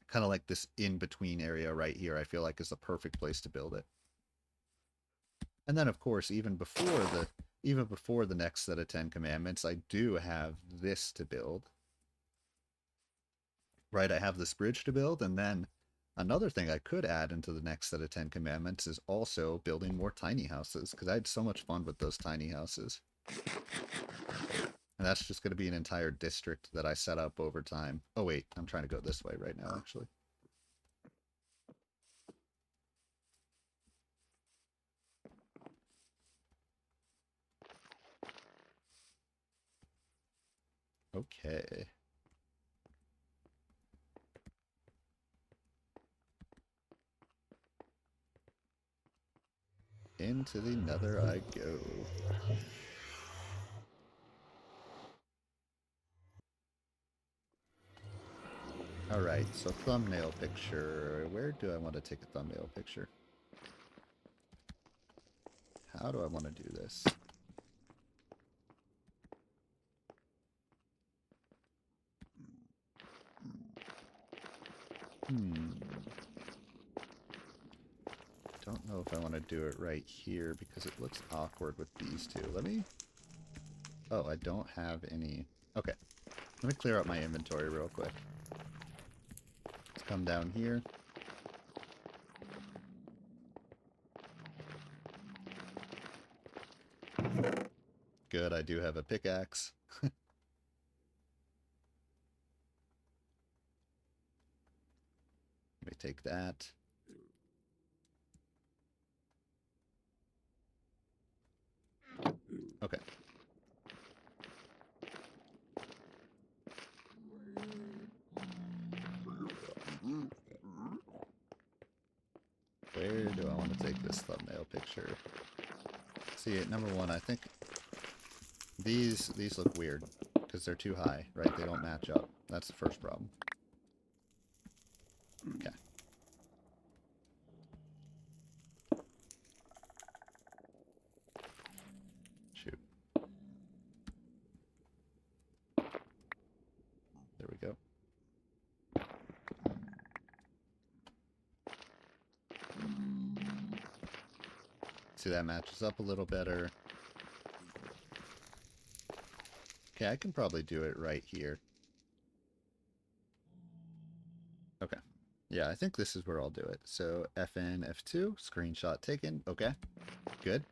Kind of like this in-between area right here, I feel like is the perfect place to build it. And then of course, even before the next set of 10 commandments, I do have this to build. Right, I have this bridge to build, and then another thing I could add into the next set of 10 commandments is also building more tiny houses, because I had so much fun with those tiny houses. And that's just going to be an entire district that I set up over time. Oh wait, I'm trying to go this way right now, actually. Okay. Into the nether I go. Alright, so thumbnail picture. Where do I want to take a thumbnail picture? How do I want to do this? Don't know if I want to do it right here because it looks awkward with these two. Let me... Oh, I don't have any... Okay. Let me clear up my inventory real quick. Let's come down here. Good, I do have a pickaxe. Let me take that. Okay. Where do I want to take this thumbnail picture? See, number one, I think these look weird because they're too high, right? They don't match up. That's the first problem. Okay. Shoot. There we go. See, that matches up a little better. Okay, I can probably do it right here. Okay. Yeah, I think this is where I'll do it. So FN, F2, screenshot taken. Okay, good.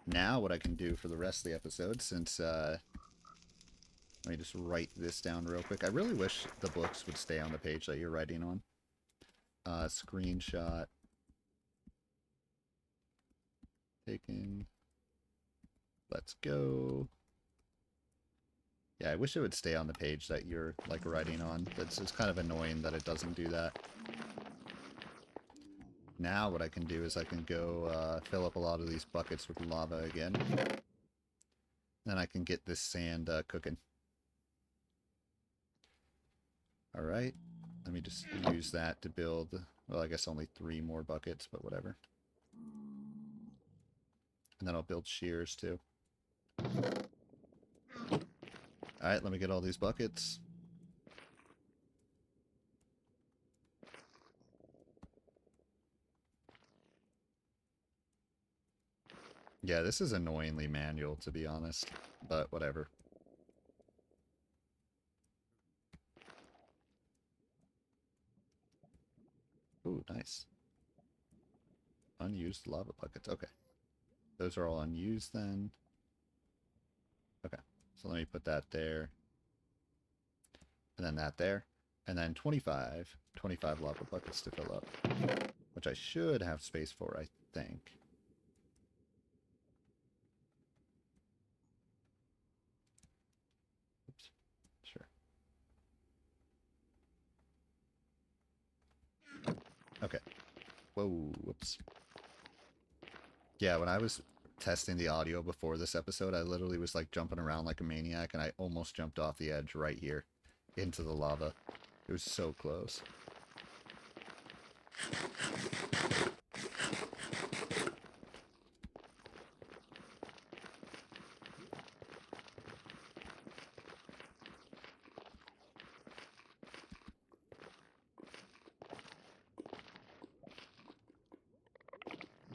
Now what I can do for the rest of the episode, since, let me just write this down real quick. I really wish the books would stay on the page that you're writing on. Screenshot taken. Let's go. Yeah, I wish it would stay on the page that you're, like, writing on. It's kind of annoying that it doesn't do that. Now what I can do is I can go fill up a lot of these buckets with lava again. Then I can get this sand cooking. Alright, let me just use that to build, well, I guess only 3 more buckets, but whatever. And then I'll build shears too. Alright, let me get all these buckets. Yeah, this is annoyingly manual, to be honest. But whatever. Ooh, nice. Unused lava buckets. Okay. Those are all unused then. Okay. So let me put that there. And then that there. And then 25 lava buckets to fill up. Which I should have space for, I think. Oops. Sure. Okay. Whoa, whoops. Yeah, when I was testing the audio before this episode, I literally was like jumping around like a maniac, and I almost jumped off the edge right here into the lava. It was so close.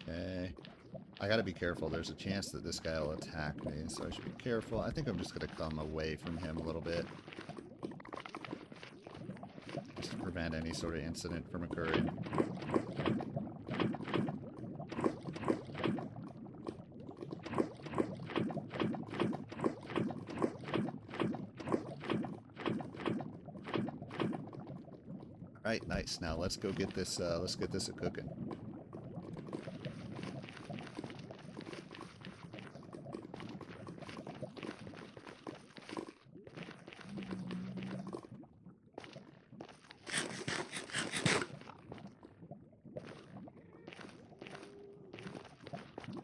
Okay. I gotta be careful. There's a chance that this guy will attack me, so I should be careful. I think I'm just gonna come away from him a little bit. Just to prevent any sort of incident from occurring. Alright, nice. Now let's go get this a cooking.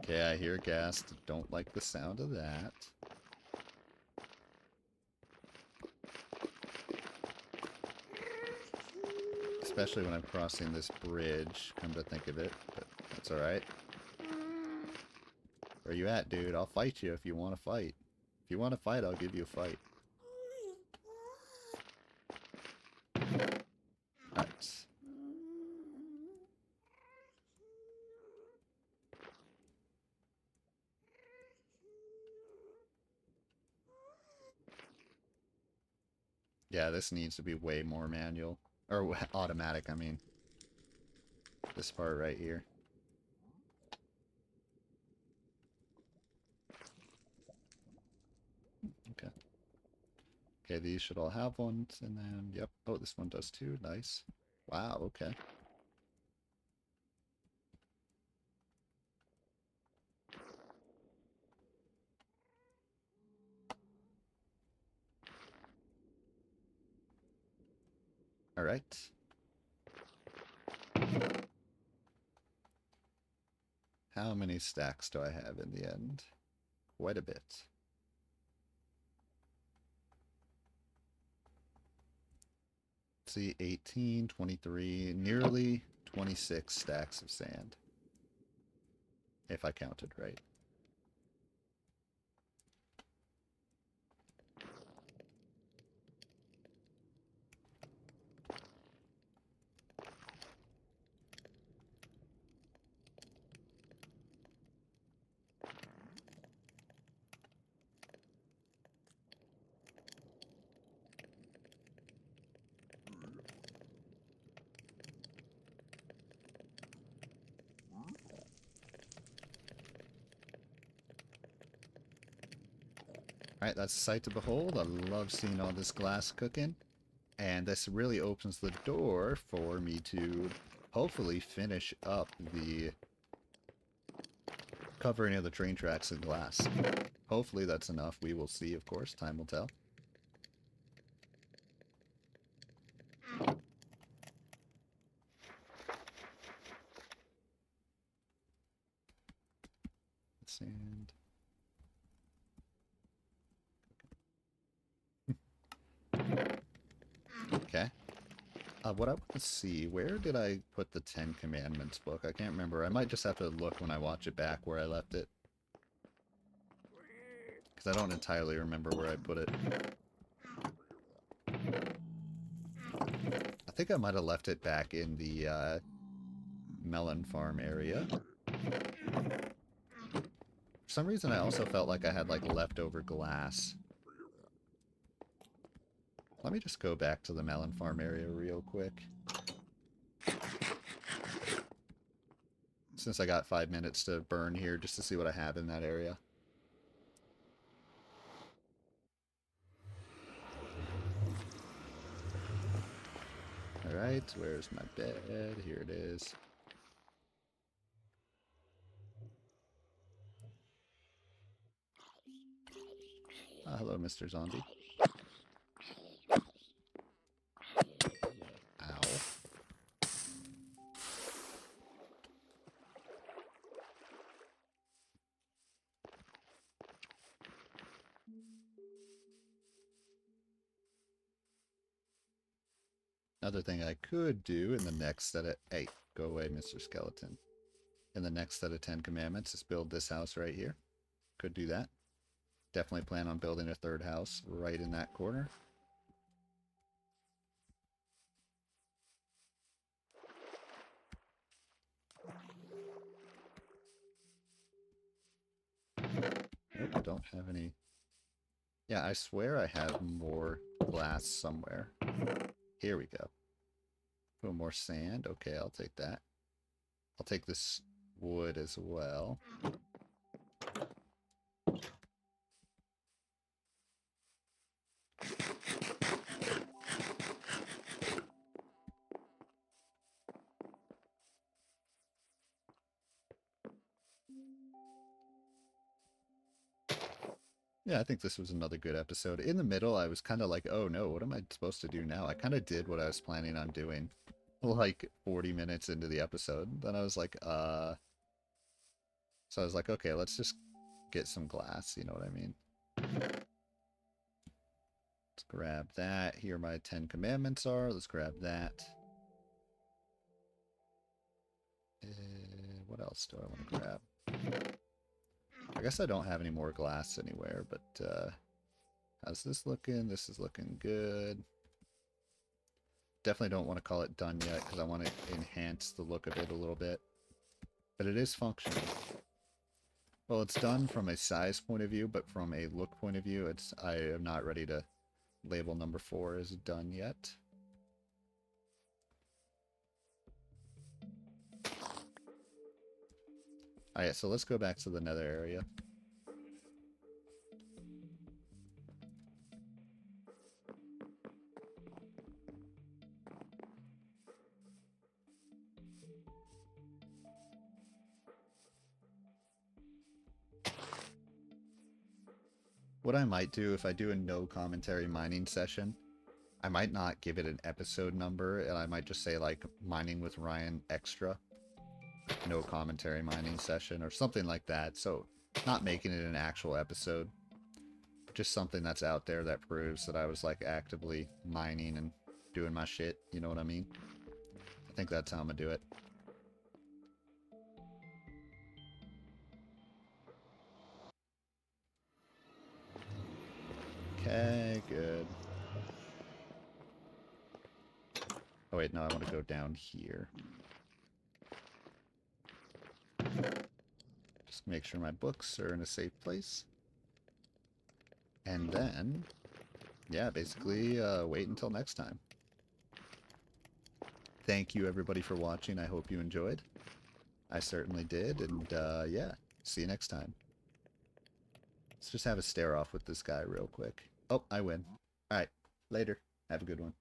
Okay, I hear gas. Don't like the sound of that. Especially when I'm crossing this bridge, come to think of it, but that's alright. Where you at, dude? I'll fight you if you want to fight. If you want to fight, I'll give you a fight. Alright. Yeah, this needs to be way more manual. Or automatic, I mean. This part right here. Okay. Okay, these should all have ones, and then, yep. Oh, this one does too. Nice. Wow, okay. Alright. How many stacks do I have in the end? Quite a bit. Let's see, 18, 23, nearly 26 stacks of sand. If I counted right. Alright, that's a sight to behold. I love seeing all this glass cooking. And this really opens the door for me to hopefully finish up the covering of the train tracks in glass. Hopefully that's enough. We will see, of course. Time will tell. Sand. Okay. What I want to see, where did I put the Ten Commandments book? I can't remember. I might just have to look when I watch it back where I left it. Because I don't entirely remember where I put it. I think I might have left it back in the melon farm area. For some reason I also felt like I had like leftover glass. Let me just go back to the melon farm area real quick. Since I got 5 minutes to burn here just to see what I have in that area. Alright, where's my bed? Here it is. Hello, Mr. Zombie. Ow. Another thing I could do in the next set of... Hey, go away, Mr. Skeleton. In the next set of 10 commandments is build this house right here. Could do that. Definitely plan on building a third house right in that corner. Nope, I don't have any... Yeah, I swear I have more glass somewhere. Here we go. A little more sand. Okay, I'll take that. I'll take this wood as well. Yeah, I think this was another good episode. In the middle, I was kind of like, oh no, what am I supposed to do now? I kind of did what I was planning on doing, like 40 minutes into the episode. Then I was like, So I was like, okay, let's just get some glass, you know what I mean? Let's grab that. Here my 10 commandments are. Let's grab that. What else do I want to grab? I guess I don't have any more glass anywhere, but how's this looking? This is looking good. Definitely don't want to call it done yet because I want to enhance the look of it a little bit. But it is functional. Well, it's done from a size point of view, but from a look point of view, I am not ready to label number 4 as done yet. Alright, so let's go back to the nether area. What I might do if I do a no commentary mining session, I might not give it an episode number, and I might just say like Mining with Ryan Extra. No commentary mining session or something like that. So not making it an actual episode. Just something that's out there that proves that I was like actively mining and doing my shit. You know what I mean? I think that's how I'm gonna do it. Okay, good. Oh wait, no, I want to go down here. Just make sure my books are in a safe place. And then, yeah, basically wait until next time. Thank you everybody for watching. I hope you enjoyed. I certainly did, and yeah, see you next time. Let's just have a stare off with this guy real quick. Oh, I win. Alright, later. Have a good one.